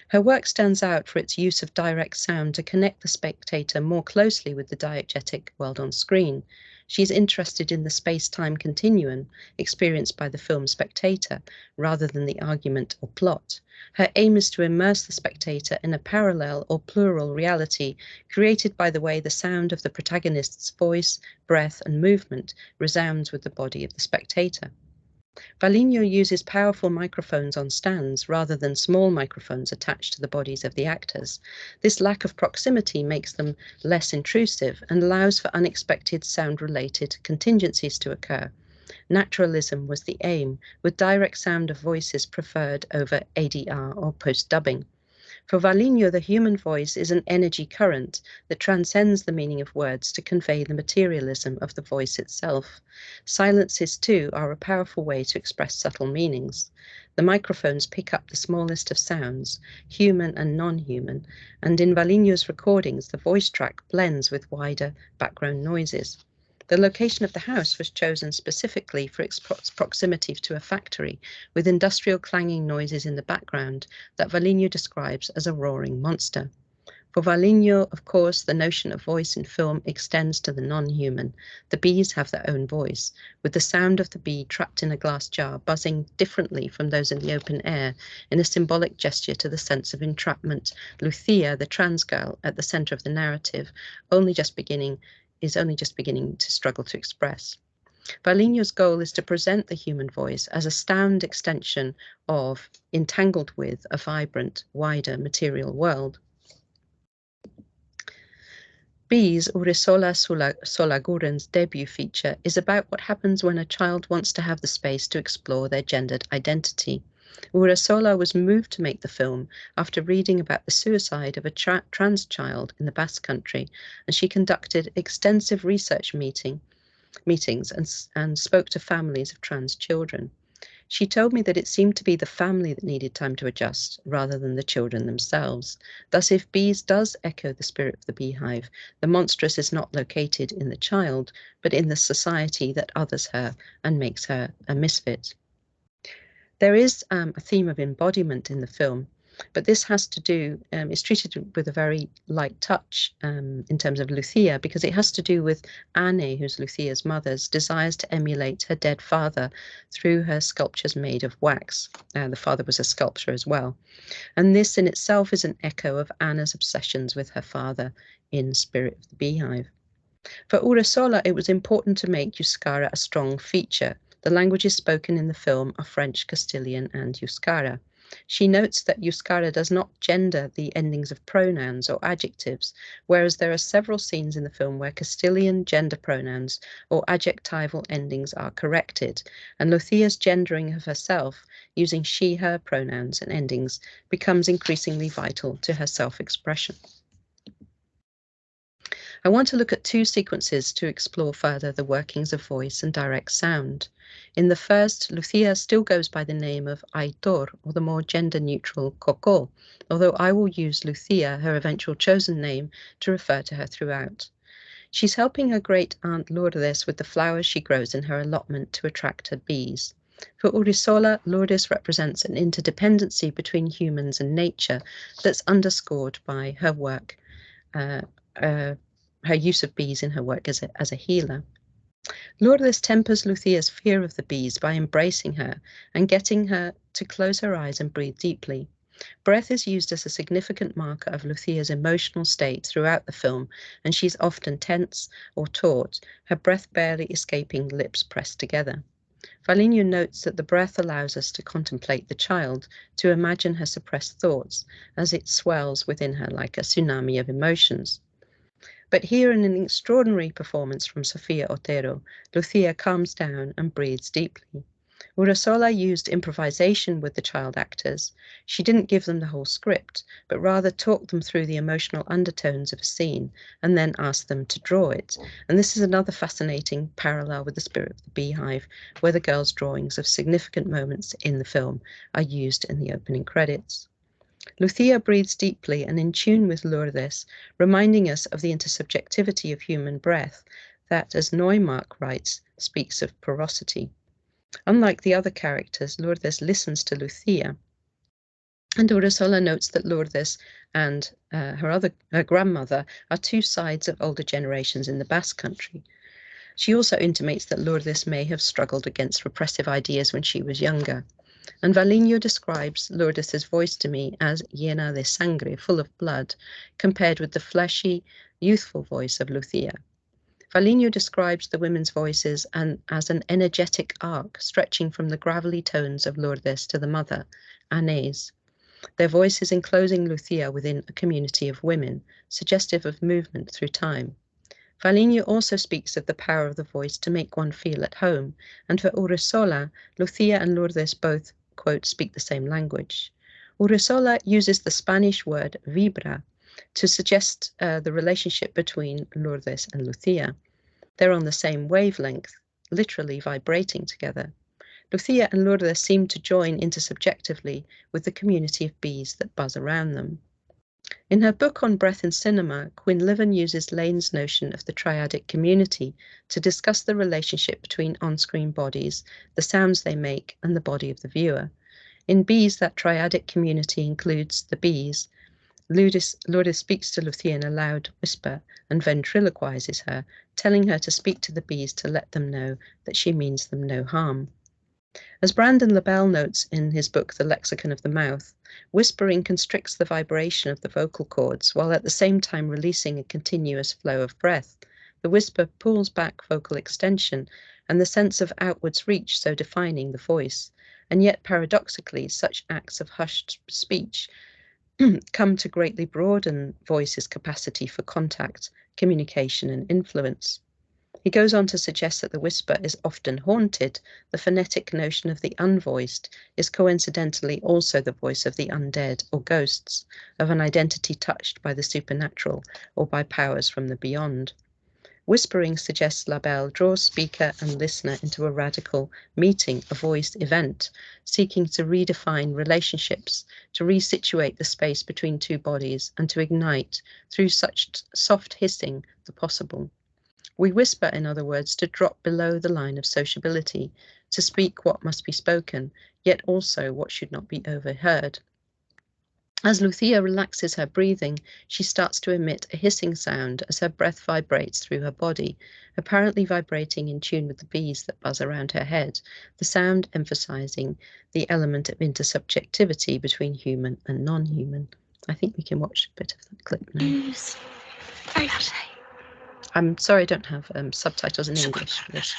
Her work stands out for its use of direct sound to connect the spectator more closely with the diegetic world on screen. She's interested in the space-time continuum experienced by the film spectator, rather than the argument or plot. Her aim is to immerse the spectator in a parallel or plural reality created by the way the sound of the protagonist's voice, breath, and movement resounds with the body of the spectator. Valinho uses powerful microphones on stands rather than small microphones attached to the bodies of the actors. This lack of proximity makes them less intrusive and allows for unexpected sound-related contingencies to occur. Naturalism was the aim, with direct sound of voices preferred over ADR or post-dubbing. For Valinho, the human voice is an energy current that transcends the meaning of words to convey the materialism of the voice itself. Silences, too, are a powerful way to express subtle meanings. The microphones pick up the smallest of sounds, human and non-human, and in Valinho's recordings, the voice track blends with wider background noises. The location of the house was chosen specifically for its proximity to a factory, with industrial clanging noises in the background that Valinho describes as a roaring monster. For Valinho, of course, the notion of voice in film extends to the non-human. The bees have their own voice, with the sound of the bee trapped in a glass jar buzzing differently from those in the open air, in a symbolic gesture to the sense of entrapment. Lucia, the trans girl at the center of the narrative, is only just beginning to struggle to express. Valinho's goal is to present the human voice as a sound extension of, entangled with, a vibrant, wider material world. Bees, Urresola Solaguren's debut feature, is about what happens when a child wants to have the space to explore their gendered identity. Urresola was moved to make the film after reading about the suicide of a trans child in the Basque Country, and she conducted extensive research meetings and spoke to families of trans children. She told me that it seemed to be the family that needed time to adjust rather than the children themselves. Thus, if Bees does echo the spirit of the Beehive, the monstrous is not located in the child, but in the society that others her and makes her a misfit. There is a theme of embodiment in the film, but this has to do, it's treated with a very light touch in terms of Lucia, because it has to do with Anne, who's Lucia's mother's, desires to emulate her dead father through her sculptures made of wax. The father was a sculptor as well. And this in itself is an echo of Anna's obsessions with her father in Spirit of the Beehive. For Urresola, it was important to make Euskara a strong feature. The languages spoken in the film are French, Castilian, and Euskara. She notes that Euskara does not gender the endings of pronouns or adjectives, whereas there are several scenes in the film where Castilian gender pronouns or adjectival endings are corrected, and Lucia's gendering of herself using she, her pronouns and endings becomes increasingly vital to her self-expression. I want to look at two sequences to explore further the workings of voice and direct sound. In the first, Lucia still goes by the name of Aitor, or the more gender-neutral Coco, although I will use Lucia, her eventual chosen name, to refer to her throughout. She's helping her great-aunt Lourdes with the flowers she grows in her allotment to attract her bees. For Urresola, Lourdes represents an interdependency between humans and nature that's underscored by her work, her use of bees in her work as a healer. Lourdes tempers Lucia's fear of the bees by embracing her and getting her to close her eyes and breathe deeply. Breath is used as a significant marker of Lucia's emotional state throughout the film, and she's often tense or taut, her breath barely escaping, lips pressed together. Foligno notes that the breath allows us to contemplate the child, to imagine her suppressed thoughts as it swells within her like a tsunami of emotions. But here, in an extraordinary performance from Sofia Otero, Lucia calms down and breathes deeply. Urresola used improvisation with the child actors. She didn't give them the whole script, but rather talked them through the emotional undertones of a scene and then asked them to draw it. And this is another fascinating parallel with the spirit of the Beehive, where the girls' drawings of significant moments in the film are used in the opening credits. Lucia breathes deeply and in tune with Lourdes, reminding us of the intersubjectivity of human breath that, as Neumark writes, speaks of porosity. Unlike the other characters, Lourdes listens to Lucia, and Urresola notes that Lourdes and her grandmother are two sides of older generations in the Basque country. She also intimates that Lourdes may have struggled against repressive ideas when she was younger. And Foligno describes Lourdes's voice to me as llena de sangre, full of blood, compared with the fleshy, youthful voice of Lucia. Foligno describes the women's voices as an energetic arc stretching from the gravelly tones of Lourdes to the mother, Anais, their voices enclosing Lucia within a community of women, suggestive of movement through time. Foligno also speaks of the power of the voice to make one feel at home, and for Urresola, Lucia and Lourdes both, quote, speak the same language. Urresola uses the Spanish word vibra to suggest the relationship between Lourdes and Lucia. They're on the same wavelength, literally vibrating together. Lucia and Lourdes seem to join intersubjectively with the community of bees that buzz around them. In her book on breath in cinema, Quinlivan uses Lane's notion of the triadic community to discuss the relationship between on-screen bodies, the sounds they make, and the body of the viewer. In Bees, that triadic community includes the bees. Lourdes speaks to Lucia in a loud whisper and ventriloquizes her, telling her to speak to the bees to let them know that she means them no harm. As Brandon LaBelle notes in his book The Lexicon of the Mouth, whispering constricts the vibration of the vocal cords while at the same time releasing a continuous flow of breath. The whisper pulls back vocal extension and the sense of outwards reach so defining the voice, and yet paradoxically such acts of hushed speech come to greatly broaden voice's capacity for contact, communication, and influence. He goes on to suggest that the whisper is often haunted. The phonetic notion of the unvoiced is coincidentally also the voice of the undead or ghosts, of an identity touched by the supernatural or by powers from the beyond. Whispering, suggests LaBelle, draws speaker and listener into a radical meeting, a voiced event, seeking to redefine relationships, to resituate the space between two bodies, and to ignite, through such soft hissing, the possible. We whisper, in other words, to drop below the line of sociability, to speak what must be spoken, yet also what should not be overheard. As Lucia relaxes her breathing, she starts to emit a hissing sound as her breath vibrates through her body, apparently vibrating in tune with the bees that buzz around her head, the sound emphasizing the element of intersubjectivity between human and non-human. I think we can watch a bit of that clip now. I'm sorry I don't have subtitles in English for this.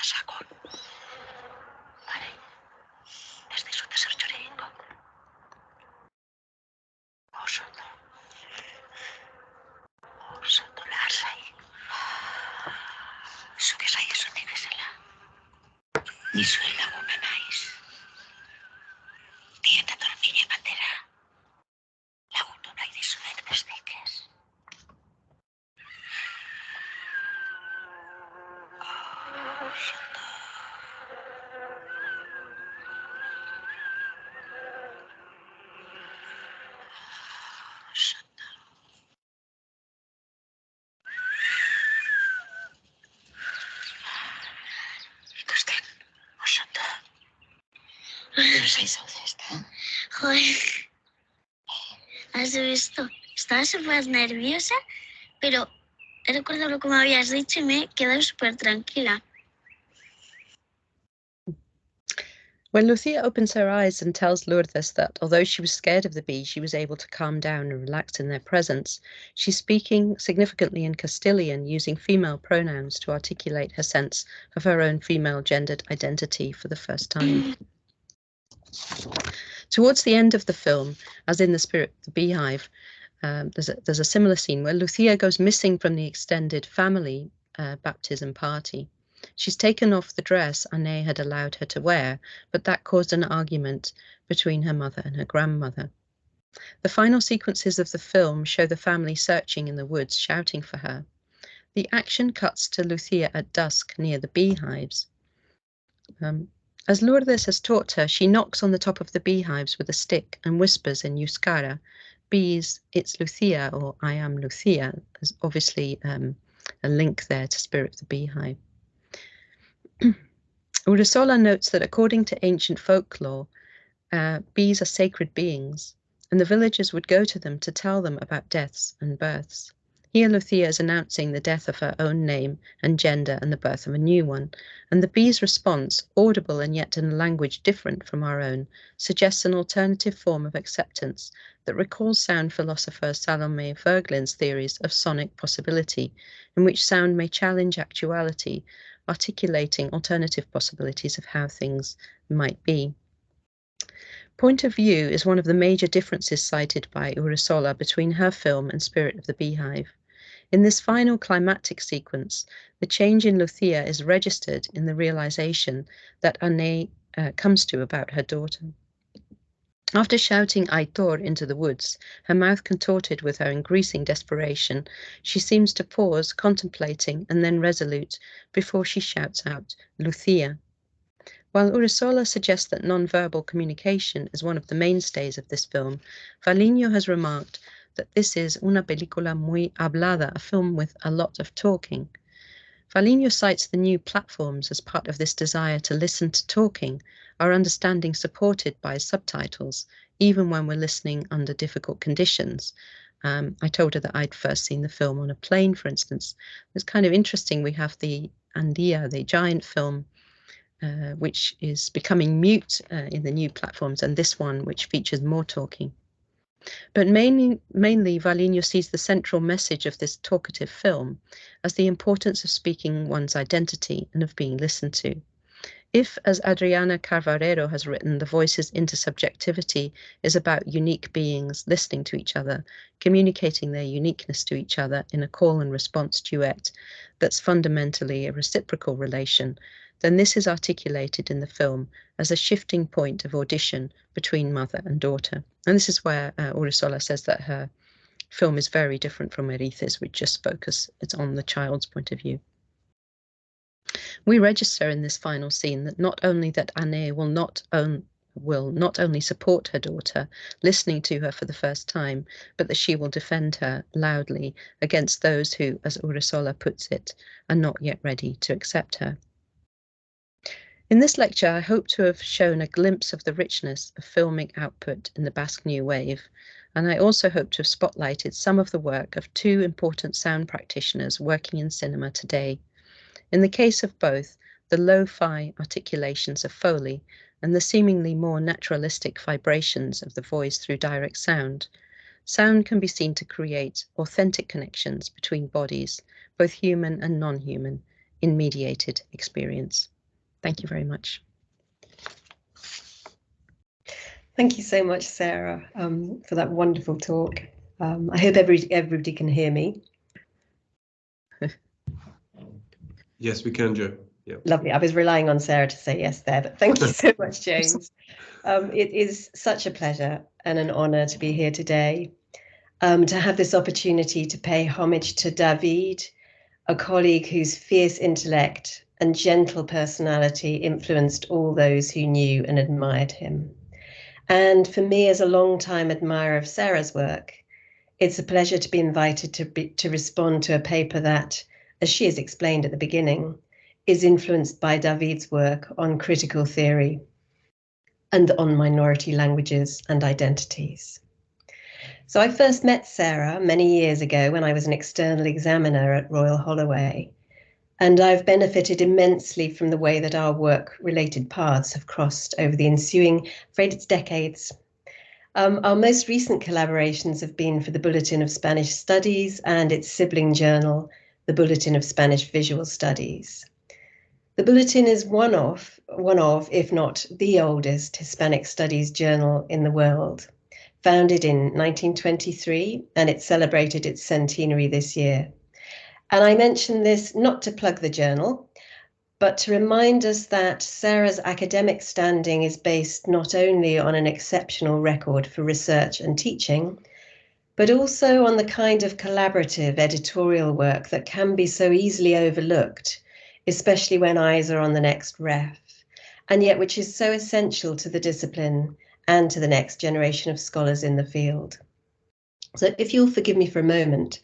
Joder. ¿Has visto? Estaba súper nerviosa, pero he recordado como habías dicho y me he quedado súper tranquila. When Lucia opens her eyes and tells Lourdes that although she was scared of the bees, she was able to calm down and relax in their presence, she's speaking significantly in Castilian, using female pronouns to articulate her sense of her own female gendered identity for the first time. Towards the end of the film, as in The Spirit of the Beehive, there's a similar scene where Lucia goes missing from the extended family baptism party. She's taken off the dress Anne had allowed her to wear, but that caused an argument between her mother and her grandmother. The final sequences of the film show the family searching in the woods, shouting for her. The action cuts to Lucia at dusk near the beehives. As Lourdes has taught her, she knocks on the top of the beehives with a stick and whispers in Euskara, "Bees, it's Lucia," or "I am Lucia." There's obviously a link there to Spirit of the Beehive. Urresola notes that according to ancient folklore, bees are sacred beings, and the villagers would go to them to tell them about deaths and births. Here Lucia is announcing the death of her own name and gender and the birth of a new one, and the bees' response, audible and yet in a language different from our own, suggests an alternative form of acceptance that recalls sound philosopher Salome Verglin's theories of sonic possibility, in which sound may challenge actuality, articulating alternative possibilities of how things might be. Point of view is one of the major differences cited by Urresola between her film and Spirit of the Beehive. In this final climactic sequence, the change in Lucia is registered in the realization that Anne comes to about her daughter. After shouting Aitor into the woods, her mouth contorted with her increasing desperation, she seems to pause, contemplating and then resolute, before she shouts out, "Lucia." While Urresola suggests that non-verbal communication is one of the mainstays of this film, Valinho has remarked that this is una película muy hablada, a film with a lot of talking. Valinho cites the new platforms as part of this desire to listen to talking, our understanding supported by subtitles, even when we're listening under difficult conditions. I told her that I'd first seen the film on a plane, for instance. It's kind of interesting. We have the Andia, the giant film, which is becoming mute in the new platforms, and this one, which features more talking. But mainly Valinho sees the central message of this talkative film as the importance of speaking one's identity and of being listened to. If, as Adriana Carvarero has written, the voice's intersubjectivity is about unique beings listening to each other, communicating their uniqueness to each other in a call and response duet that's fundamentally a reciprocal relation, then this is articulated in the film as a shifting point of audition between mother and daughter. And this is where Urresola says that her film is very different from Erice's, which just focuses on the child's point of view. We register in this final scene that not only that Anne will not only support her daughter, listening to her for the first time, but that she will defend her loudly against those who, as Urresola puts it, are not yet ready to accept her. In this lecture, I hope to have shown a glimpse of the richness of filmic output in the Basque New Wave, and I also hope to have spotlighted some of the work of two important sound practitioners working in cinema today. In the case of both, the lo-fi articulations of Foley and the seemingly more naturalistic vibrations of the voice through direct sound, sound can be seen to create authentic connections between bodies, both human and non-human, in mediated experience. Thank you very much. Thank you so much, Sarah, for that wonderful talk. I hope everybody can hear me. Yes, we can, Jo. Yeah. Lovely. I was relying on Sarah to say yes there, but thank you so much, James. It is such a pleasure and an honor to be here today, to have this opportunity to pay homage to David, a colleague whose fierce intellect and gentle personality influenced all those who knew and admired him. And for me, as a long-time admirer of Sarah's work, it's a pleasure to be invited to respond to a paper that, as she has explained at the beginning, is influenced by David's work on critical theory. and on minority languages and identities. So I first met Sarah many years ago when I was an external examiner at Royal Holloway, and I've benefited immensely from the way that our work-related paths have crossed over the ensuing, afraid it's decades. Our most recent collaborations have been for the Bulletin of Spanish Studies and its sibling journal, the Bulletin of Spanish Visual Studies. The Bulletin is one of, if not the oldest, Hispanic studies journal in the world, founded in 1923, and it celebrated its centenary this year. And I mention this not to plug the journal, but to remind us that Sarah's academic standing is based not only on an exceptional record for research and teaching, but also on the kind of collaborative editorial work that can be so easily overlooked, especially when eyes are on the next ref, and yet which is so essential to the discipline and to the next generation of scholars in the field. So if you'll forgive me for a moment,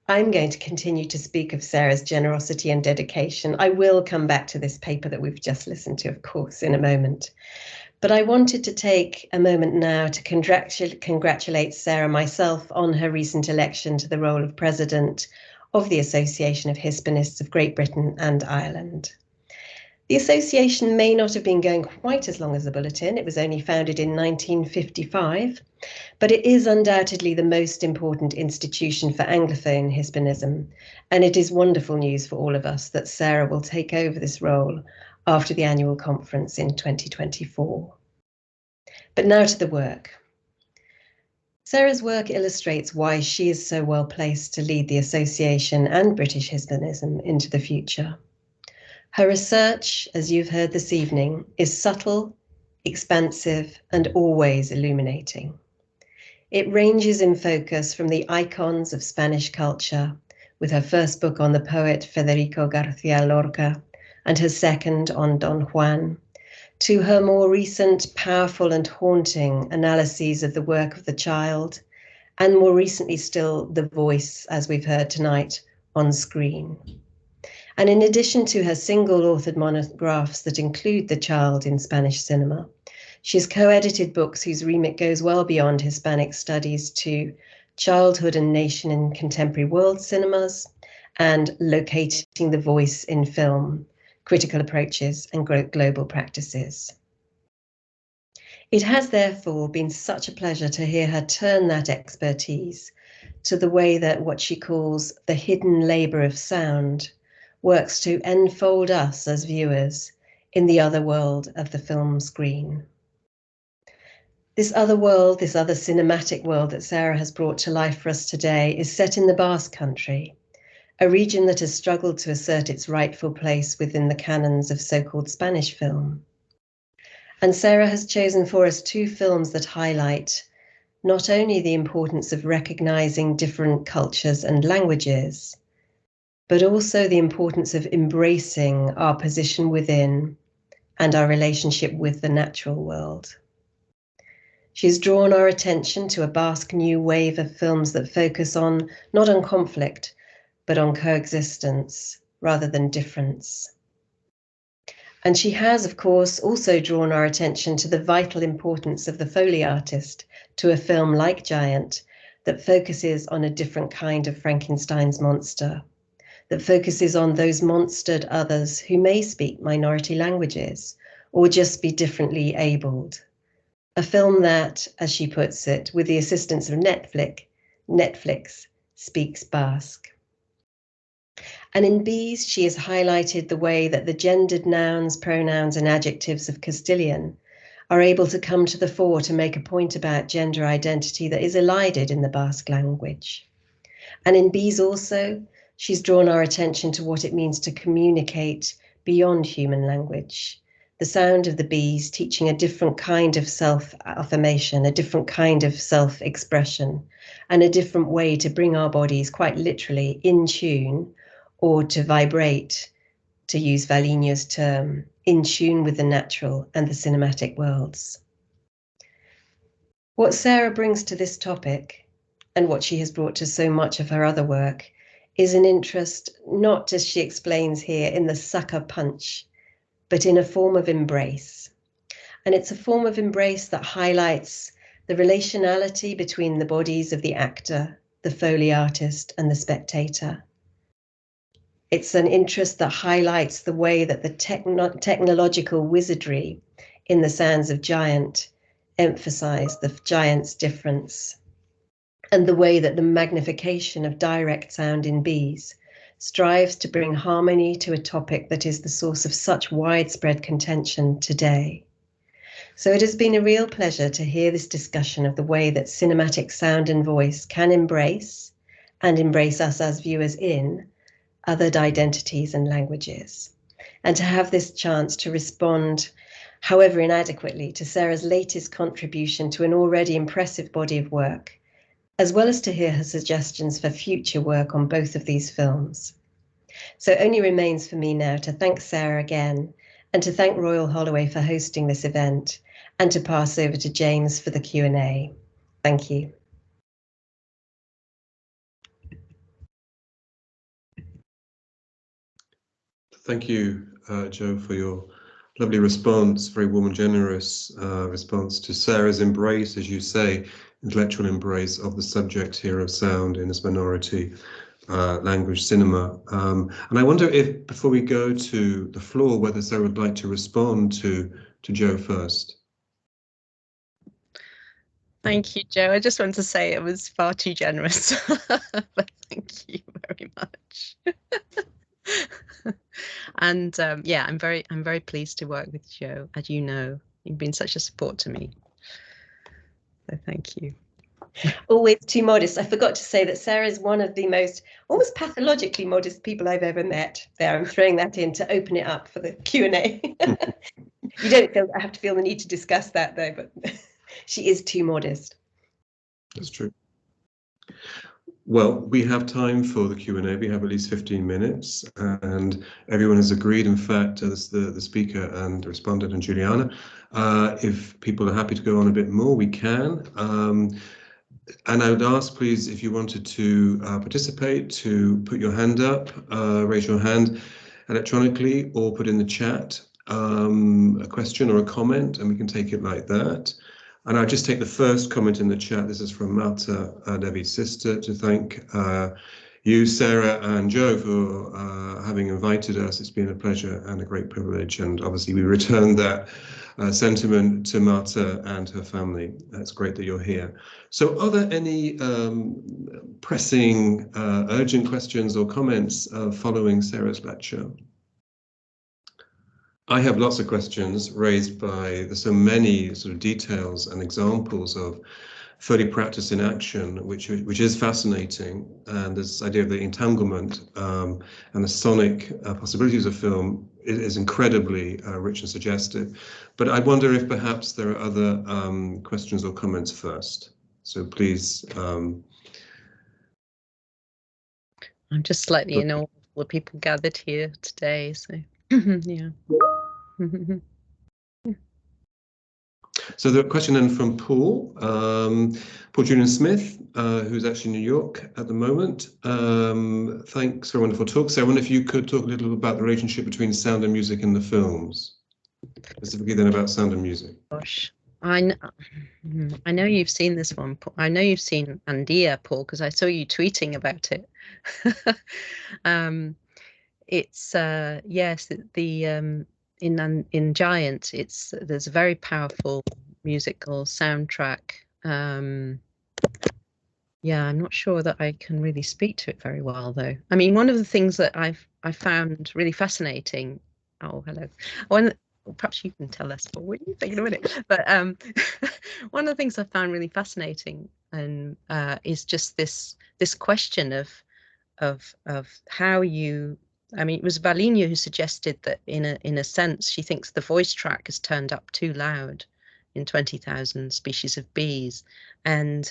I'm going to continue to speak of Sarah's generosity and dedication. I will come back to this paper that we've just listened to, of course, in a moment. But I wanted to take a moment now to congratulate Sarah myself on her recent election to the role of president of the Association of Hispanists of Great Britain and Ireland. The association may not have been going quite as long as the Bulletin. It was only founded in 1955, but it is undoubtedly the most important institution for Anglophone Hispanism, and it is wonderful news for all of us that Sarah will take over this role after the annual conference in 2024. But now to the work. Sarah's work illustrates why she is so well placed to lead the association and British Hispanism into the future. Her research, as you've heard this evening, is subtle, expansive, and always illuminating. It ranges in focus from the icons of Spanish culture, with her first book on the poet Federico García Lorca and her second on Don Juan, to her more recent powerful and haunting analyses of the work of the child, and more recently still the voice, as we've heard tonight, on screen. And in addition to her single-authored monographs that include the child in Spanish cinema, she has co-edited books whose remit goes well beyond Hispanic studies to Childhood and Nation in Contemporary World Cinemas and Locating the Voice in Film, Critical Approaches and Global Practices. It has therefore been such a pleasure to hear her turn that expertise to the way that what she calls the hidden labour of sound works to enfold us as viewers in the other world of the film screen. This other world, this other cinematic world that Sarah has brought to life for us today is set in the Basque Country, a region that has struggled to assert its rightful place within the canons of so-called Spanish film. And Sarah has chosen for us two films that highlight not only the importance of recognizing different cultures and languages, but also the importance of embracing our position within and our relationship with the natural world. She's drawn our attention to a Basque new wave of films that focus on, not on conflict, but on coexistence rather than difference. And she has, of course, also drawn our attention to the vital importance of the Foley artist to a film like Giant that focuses on a different kind of Frankenstein's monster, that focuses on those monstered others who may speak minority languages or just be differently abled. A film that, as she puts it, with the assistance of Netflix speaks Basque. And in Bees, she has highlighted the way that the gendered nouns, pronouns, and adjectives of Castilian are able to come to the fore to make a point about gender identity that is elided in the Basque language. And in Bees also, she's drawn our attention to what it means to communicate beyond human language. The sound of the bees teaching a different kind of self-affirmation, a different kind of self-expression, and a different way to bring our bodies quite literally in tune, or to vibrate, to use Valigno's term, in tune with the natural and the cinematic worlds. What Sarah brings to this topic, and what she has brought to so much of her other work, is an interest, not as she explains here, in the sucker punch, but in a form of embrace. And it's a form of embrace that highlights the relationality between the bodies of the actor, the Foley artist, and the spectator. It's an interest that highlights the way that the technological wizardry in the sounds of giant emphasize the giant's difference, and the way that the magnification of direct sound in bees strives to bring harmony to a topic that is the source of such widespread contention today. So it has been a real pleasure to hear this discussion of the way that cinematic sound and voice can embrace us as viewers in other identities and languages, and to have this chance to respond, however inadequately, to Sarah's latest contribution to an already impressive body of work, as well as to hear her suggestions for future work on both of these films. So it only remains for me now to thank Sarah again, and to thank Royal Holloway for hosting this event, and to pass over to James for the Q&A. Thank you. Thank you, Jo, for your lovely response, very warm and generous response to Sarah's embrace, as you say, intellectual embrace of the subject here of sound in this minority language cinema. And I wonder if, before we go to the floor, whether Sarah would like to respond to Jo first. Thank you, Jo. I just want to say it was far too generous, but thank you very much. And yeah, I'm very pleased to work with Jo. As you know, you've been such a support to me. So thank you. Always too modest. I forgot to say that Sarah is one of the most almost pathologically modest people I've ever met. There, I'm throwing that in to open it up for the Q&A. You don't have to feel the need to discuss that though, but she is too modest. That's true. Well, we have time for the Q&A. We have at least 15 minutes, and everyone has agreed, in fact, the speaker and the respondent and Giuliana. If people are happy to go on a bit more, we can. And I would ask, please, if you wanted to participate, to put your hand up, raise your hand electronically, or put in the chat a question or a comment, and we can take it like that. And I'll just take the first comment in the chat. This is from Marta, David's sister, to thank you, Sarah and Jo, for having invited us. It's been a pleasure and a great privilege. And obviously we return that sentiment to Marta and her family. It's great that you're here. So are there any pressing, urgent questions or comments following Sarah's lecture? I have lots of questions raised by there's so many sort of details and examples of Foley practice in action, which is fascinating, and this idea of the entanglement and the sonic possibilities of film is incredibly rich and suggestive. But I wonder if perhaps there are other questions or comments first. So please. I'm just slightly annoyed with people gathered here today, so yeah. So the question then from Paul, Paul Julian Smith, who's actually in New York at the moment. Thanks for a wonderful talk. So I wonder if you could talk a little about the relationship between sound and music in the films, specifically then about sound and music. Gosh, I know you've seen this one. I know you've seen Andia, Paul, because I saw you tweeting about it. It's yes, in Giant, there's a very powerful musical soundtrack. Yeah, I'm not sure that I can really speak to it very well, though. I mean, one of the things that I found really fascinating. Oh, hello. Perhaps you can tell us what you think in a minute. But one of the things I found really fascinating and is just this question of how you. I mean, it was Valinho who suggested that in a sense, she thinks the voice track has turned up too loud in 20,000 Species of Bees. And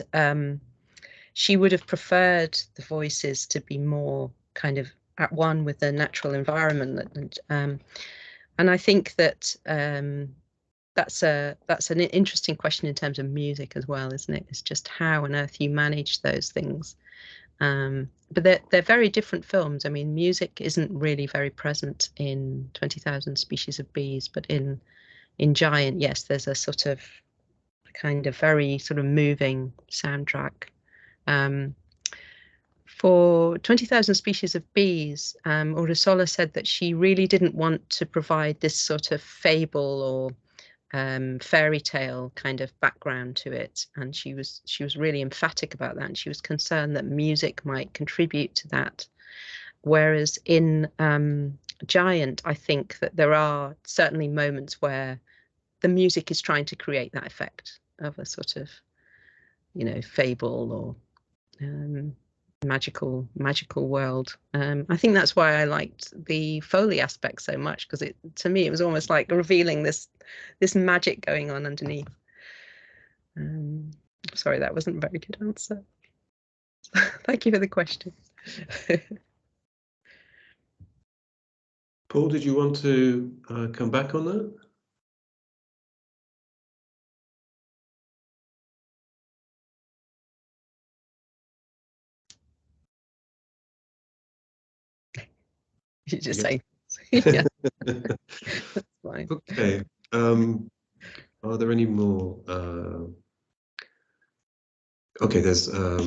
she would have preferred the voices to be more kind of at one with the natural environment. And I think that that's an interesting question in terms of music as well, isn't it? It's just how on earth you manage those things. But they're very different films. I mean, music isn't really very present in 20,000 Species of Bees, but in in Giant, yes, there's a sort of kind of very sort of moving soundtrack. For 20,000 Species of Bees, Urresola said that she really didn't want to provide this sort of fable or fairy tale kind of background to it, and she was really emphatic about that, and she was concerned that music might contribute to that. Whereas in Giant, I think that there are certainly moments where the music is trying to create that effect of a sort of, you know, fable or magical world. I think that's why I liked the foley aspect so much, because to me it was almost like revealing this magic going on underneath. Sorry, that wasn't a very good answer. Thank you for the question. Paul, did you want to come back on that? You just say, yeah. That's fine. Okay. Are there any more? Okay, there's a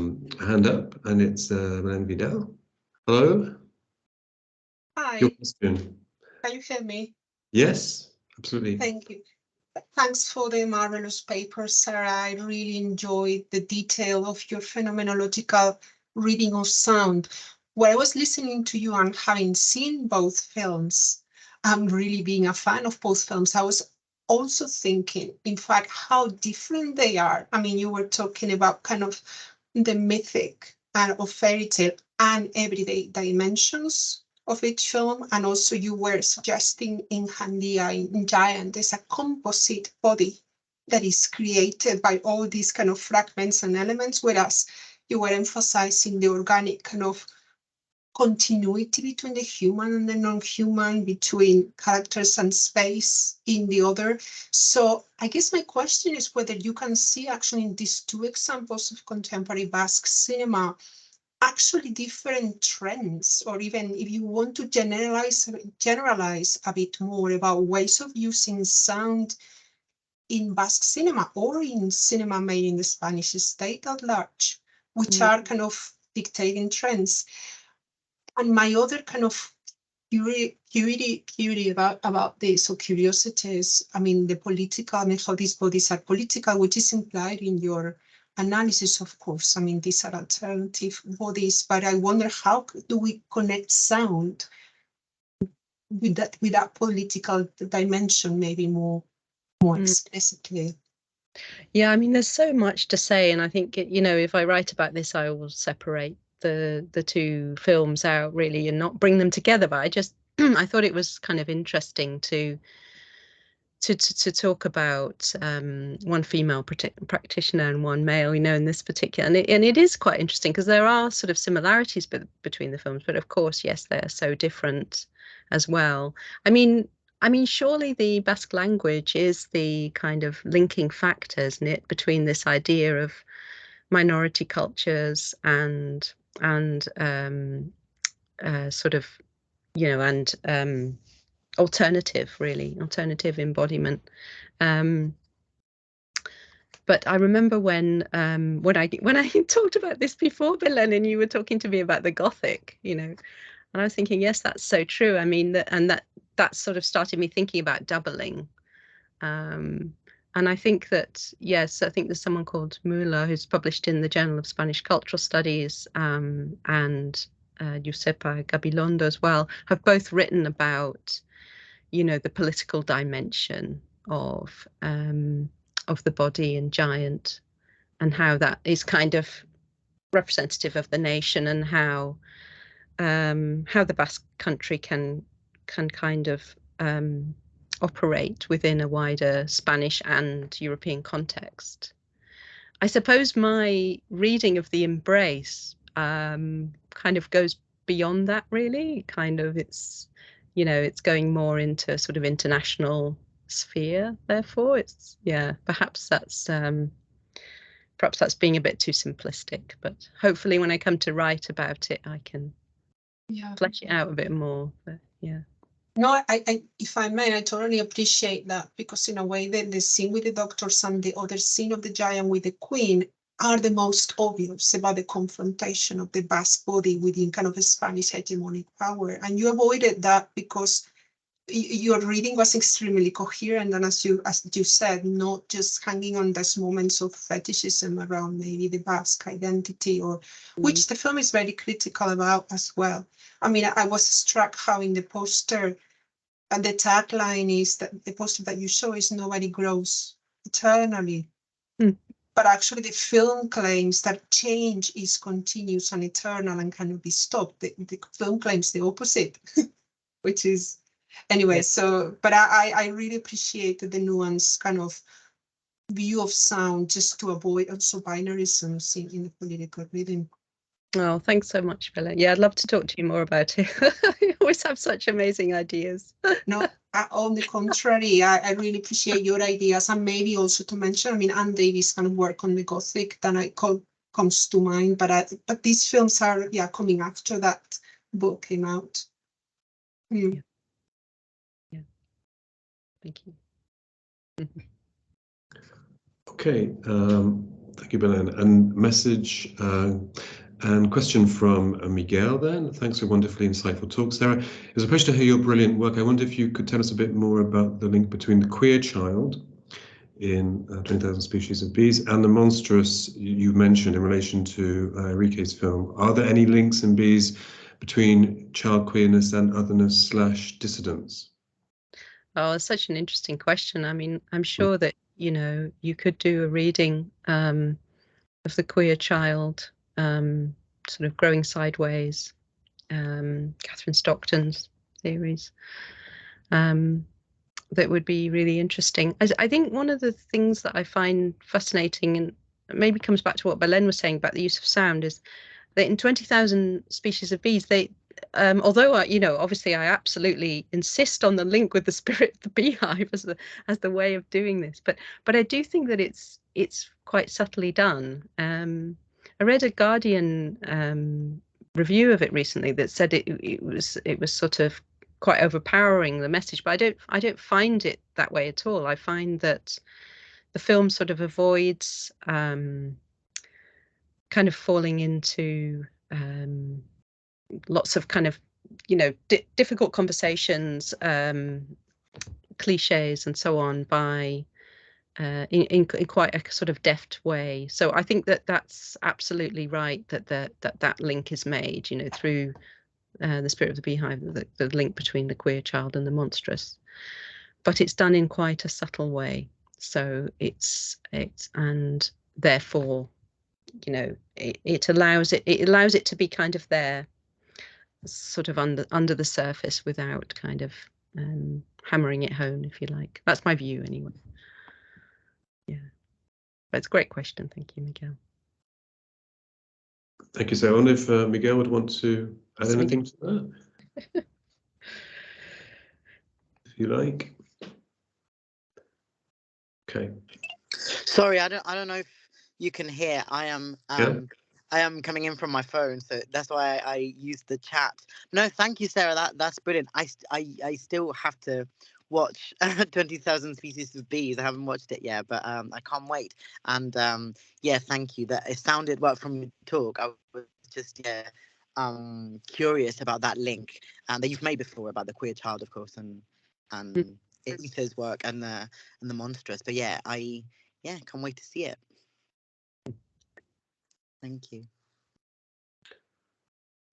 hand up, and it's Madame Vidal. Hello. Hi, Your question. can you hear me? Yes, absolutely. Thank you. Thanks for the marvelous paper, Sarah. I really enjoyed the detail of your phenomenological reading of sound. When I was listening to you and having seen both films, and really being a fan of both films, I was also thinking, in fact, how different they are. I mean, you were talking about kind of the mythic and of fairy tale and everyday dimensions of each film, and also you were suggesting in Giant, there's a composite body that is created by all these kind of fragments and elements, whereas you were emphasizing the organic kind of continuity between the human and the non-human, between characters and space in the other. So I guess my question is whether you can see actually in these two examples of contemporary Basque cinema actually different trends, or even if you want to generalize a bit more about ways of using sound in Basque cinema or in cinema made in the Spanish state at large, which are kind of dictating trends. And my other kind of curiosity about this, or curiosity is, I mean, the political, I mean, how these bodies are political, which is implied in your analysis, of course. I mean, these are alternative bodies, but I wonder how do we connect sound with that political dimension, maybe more explicitly. Yeah, I mean, there's so much to say, and I think, you know, if I write about this, I will separate the two films out really and not bring them together. But I just I thought it was kind of interesting to talk about one female practitioner and one male, you know, in this particular, and it is quite interesting because there are sort of similarities between the films, but of course, yes, they're so different as well. I mean, surely the Basque language is the kind of linking factor, isn't it, between this idea of minority cultures and sort of, you know, and alternative embodiment. But I remember when I talked about this before, Bill, and you were talking to me about the Gothic, you know, and I was thinking, yes, that's so true. I mean, that sort of started me thinking about doubling. And I think that, yes, I think there's someone called Müller who's published in the Journal of Spanish Cultural Studies, and Josepa Gabilondo as well, have both written about, you know, the political dimension of the body in Giant, and how that is kind of representative of the nation, and how the Basque country can kind of operate within a wider Spanish and European context. I suppose my reading of The Embrace kind of goes beyond that, really. Kind of, it's, you know, it's going more into sort of international sphere, therefore it's, yeah, perhaps that's being a bit too simplistic, but hopefully when I come to write about it I can flesh it out a bit more. But yeah. No, if I may, I totally appreciate that, because in a way the scene with the doctors and the other scene of the giant with the queen are the most obvious about the confrontation of the Basque body within kind of a Spanish hegemonic power. And you avoided that because your reading was extremely coherent, and as you said, not just hanging on those moments of fetishism around maybe the Basque identity, or which the film is very critical about as well. I mean, I was struck how in the poster, and the tagline is that the poster that you show is "Nobody grows eternally." But actually the film claims that change is continuous and eternal and cannot be stopped. The film claims the opposite, which is, anyway, so, but I really appreciated the nuanced kind of view of sound, just to avoid also binarisms in the political reading. Oh, thanks so much, Villa. Yeah, I'd love to talk to you more about it. You always have such amazing ideas. No, on the contrary, I really appreciate your ideas, and maybe also to mention, I mean, Anne Davies kind of work on the Gothic that comes to mind, but these films are coming after that book came out. Yeah. Thank you. Okay, thank you, Belen. And message and question from Miguel then. Thanks for wonderfully insightful talk, Sarah. It was a pleasure to hear your brilliant work. I wonder if you could tell us a bit more about the link between the queer child in 20,000 Species of Bees and the monstrous you mentioned in relation to Enrique's film. Are there any links in Bees between child queerness and otherness / dissidence? Oh, it's such an interesting question. I mean, I'm sure that, you know, you could do a reading of the queer child sort of growing sideways, Catherine Stockton's theories, that would be really interesting. I think one of the things that I find fascinating, and maybe comes back to what Belen was saying about the use of sound, is that in 20,000 Species of Bees, they although you know, obviously I absolutely insist on the link with the spirit of the beehive as the way of doing this, but I do think that it's quite subtly done. I read a Guardian review of it recently that said it was sort of quite overpowering, the message, but I don't find it that way at all. I find that the film sort of avoids kind of falling into lots of kind of, you know, difficult conversations, cliches and so on, by in quite a sort of deft way. So I think that that's absolutely right, that that link is made, you know, through the spirit of the beehive, the link between the queer child and the monstrous, but it's done in quite a subtle way. So it's and therefore, you know, it allows it to be kind of there, sort of under the surface, without kind of hammering it home, if you like. That's my view anyway. Yeah, but it's a great question. Thank you, Miguel. Thank you, Sarah. I wonder if Miguel would want to add anything to that, if you like. Okay. Sorry, I don't know if you can hear. I am coming in from my phone, so that's why I used the chat. No, thank you, Sarah. That's brilliant. I still have to watch 20,000 Species of Bees. I haven't watched it yet, but I can't wait. And yeah, thank you. That it sounded well from your talk. I was just curious about that link that you've made before about the queer child, of course, and Enrique's work and the monstrous. But yeah, can't wait to see it. Thank you.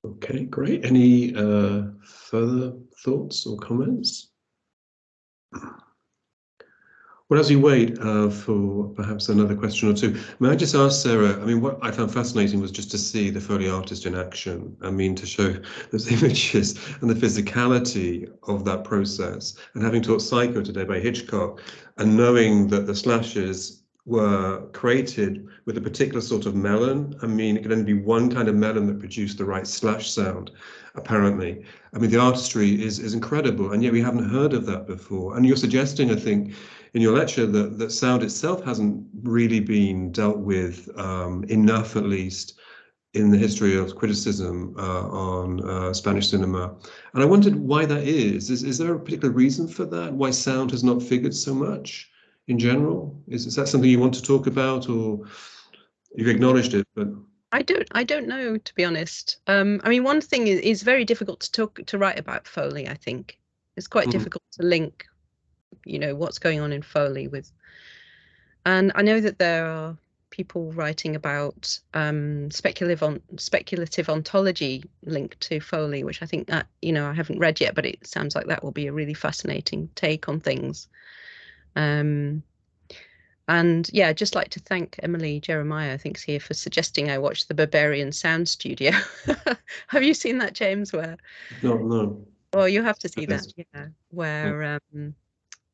Okay, great. Any further thoughts or comments? Well, as you wait for perhaps another question or two, may I just ask Sarah, I mean, what I found fascinating was just to see the Foley artist in action. I mean, to show those images and the physicality of that process, and having taught Psycho today by Hitchcock, and knowing that the slashes were created with a particular sort of melon. I mean, it could only be one kind of melon that produced the right slash sound, apparently. I mean, the artistry is incredible, and yet we haven't heard of that before. And you're suggesting, I think, in your lecture, that sound itself hasn't really been dealt with enough, at least, in the history of criticism on Spanish cinema. And I wondered why that is. Is there a particular reason for that? Why sound has not figured so much in general? Is that something you want to talk about, or you've acknowledged it, but... I don't know, to be honest. I mean, one thing is very difficult to write about Foley, I think. It's quite difficult to link, you know, what's going on in Foley with... And I know that there are people writing about speculative ontology linked to Foley, which I think that, you know, I haven't read yet, but it sounds like that will be a really fascinating take on things. And yeah, I'd just like to thank Emily Jeremiah, I think, is here, for suggesting I watch the Barbarian Sound Studio. Have you seen that, James? Where? No. Well, you have to see that, yeah. Where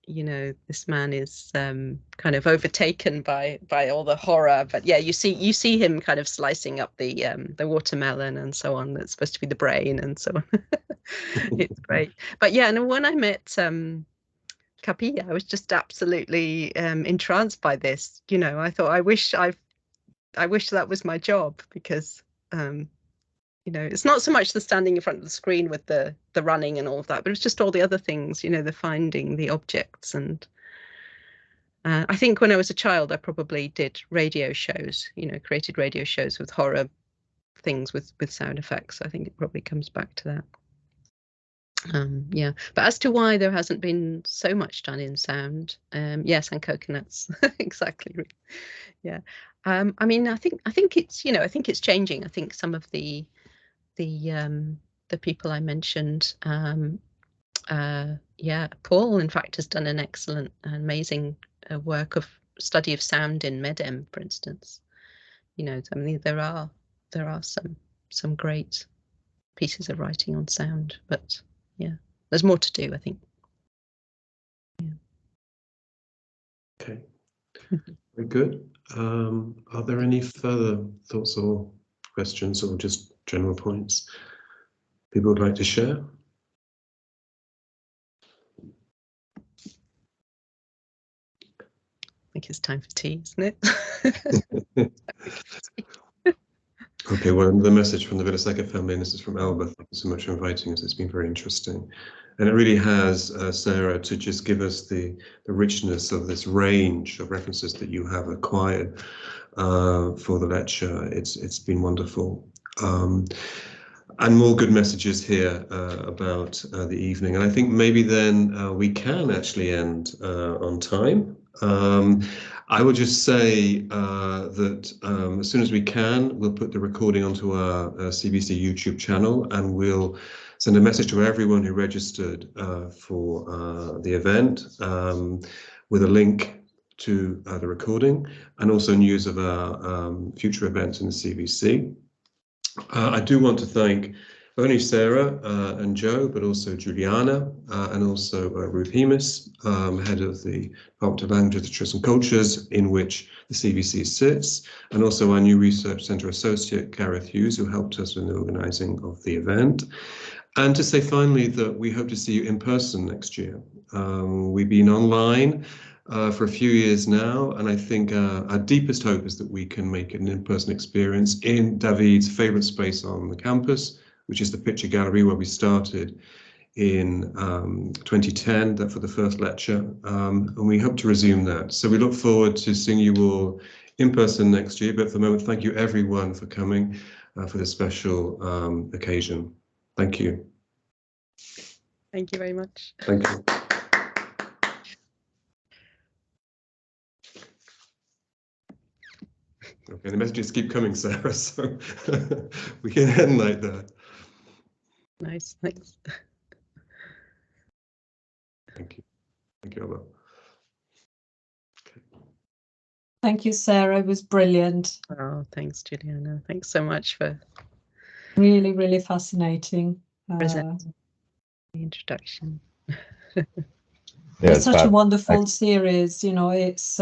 you know, this man is kind of overtaken by all the horror, but yeah, you see him kind of slicing up the watermelon and so on. That's supposed to be the brain and so on. It's great. But yeah, and when I met Capilla, I was just absolutely entranced by this. You know, I thought I wish that was my job, because you know, it's not so much the standing in front of the screen with the running and all of that, but it's just all the other things, you know, the finding the objects. And I think when I was a child, I probably did radio shows, you know, created radio shows with horror things with sound effects. I think it probably comes back to that. Yeah, but as to why there hasn't been so much done in sound, yes, and coconuts, exactly. Yeah, I mean, I think it's, you know, I think it's changing. I think some of the people I mentioned, yeah, Paul, in fact, has done an excellent, amazing work of study of sound in MEDEM, for instance. You know, I mean, there are some great pieces of writing on sound, but yeah, there's more to do, I think. Yeah. Okay, very good. Are there any further thoughts or questions, or just general points people would like to share? I think it's time for tea, isn't it? Okay, well, another message from the Vilaseca family, and this is from Alba. Thank you so much for inviting us. It's been very interesting. And it really has, Sarah, to just give us the richness of this range of references that you have acquired for the lecture. It's been wonderful. And more good messages here about the evening. And I think maybe then we can actually end on time. I will just say that as soon as we can, we'll put the recording onto our CBC YouTube channel, and we'll send a message to everyone who registered for the event with a link to the recording, and also news of our future events in the CBC. I do want to thank not only Sarah and Joe, but also Giuliana and also Ruth Hemis, head of the Department of Languages, Literature and Cultures, in which the CBC sits, and also our new Research Centre Associate, Gareth Hughes, who helped us in the organising of the event. And to say finally that we hope to see you in person next year. We've been online for a few years now, and I think our deepest hope is that we can make it an in-person experience in David's favourite space on the campus, which is the picture gallery where we started in 2010 for the first lecture, and we hope to resume that. So we look forward to seeing you all in person next year, but for the moment, thank you everyone for coming for this special occasion. Thank you. Thank you very much. Thank you. Okay, the messages keep coming, Sarah, so we can end like that. Nice, thanks. Thank you. Thank you, Alba. Okay. Thank you, Sarah. It was brilliant. Oh, thanks, Giuliana. Thanks so much for really, really fascinating. the introduction. It's such a wonderful series. You know, it's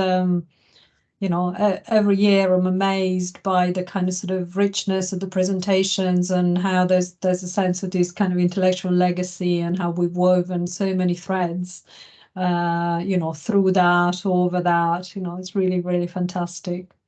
you know, every year I'm amazed by the kind of sort of richness of the presentations, and how there's a sense of this kind of intellectual legacy, and how we've woven so many threads, you know, through that, over that. You know, it's really, really fantastic.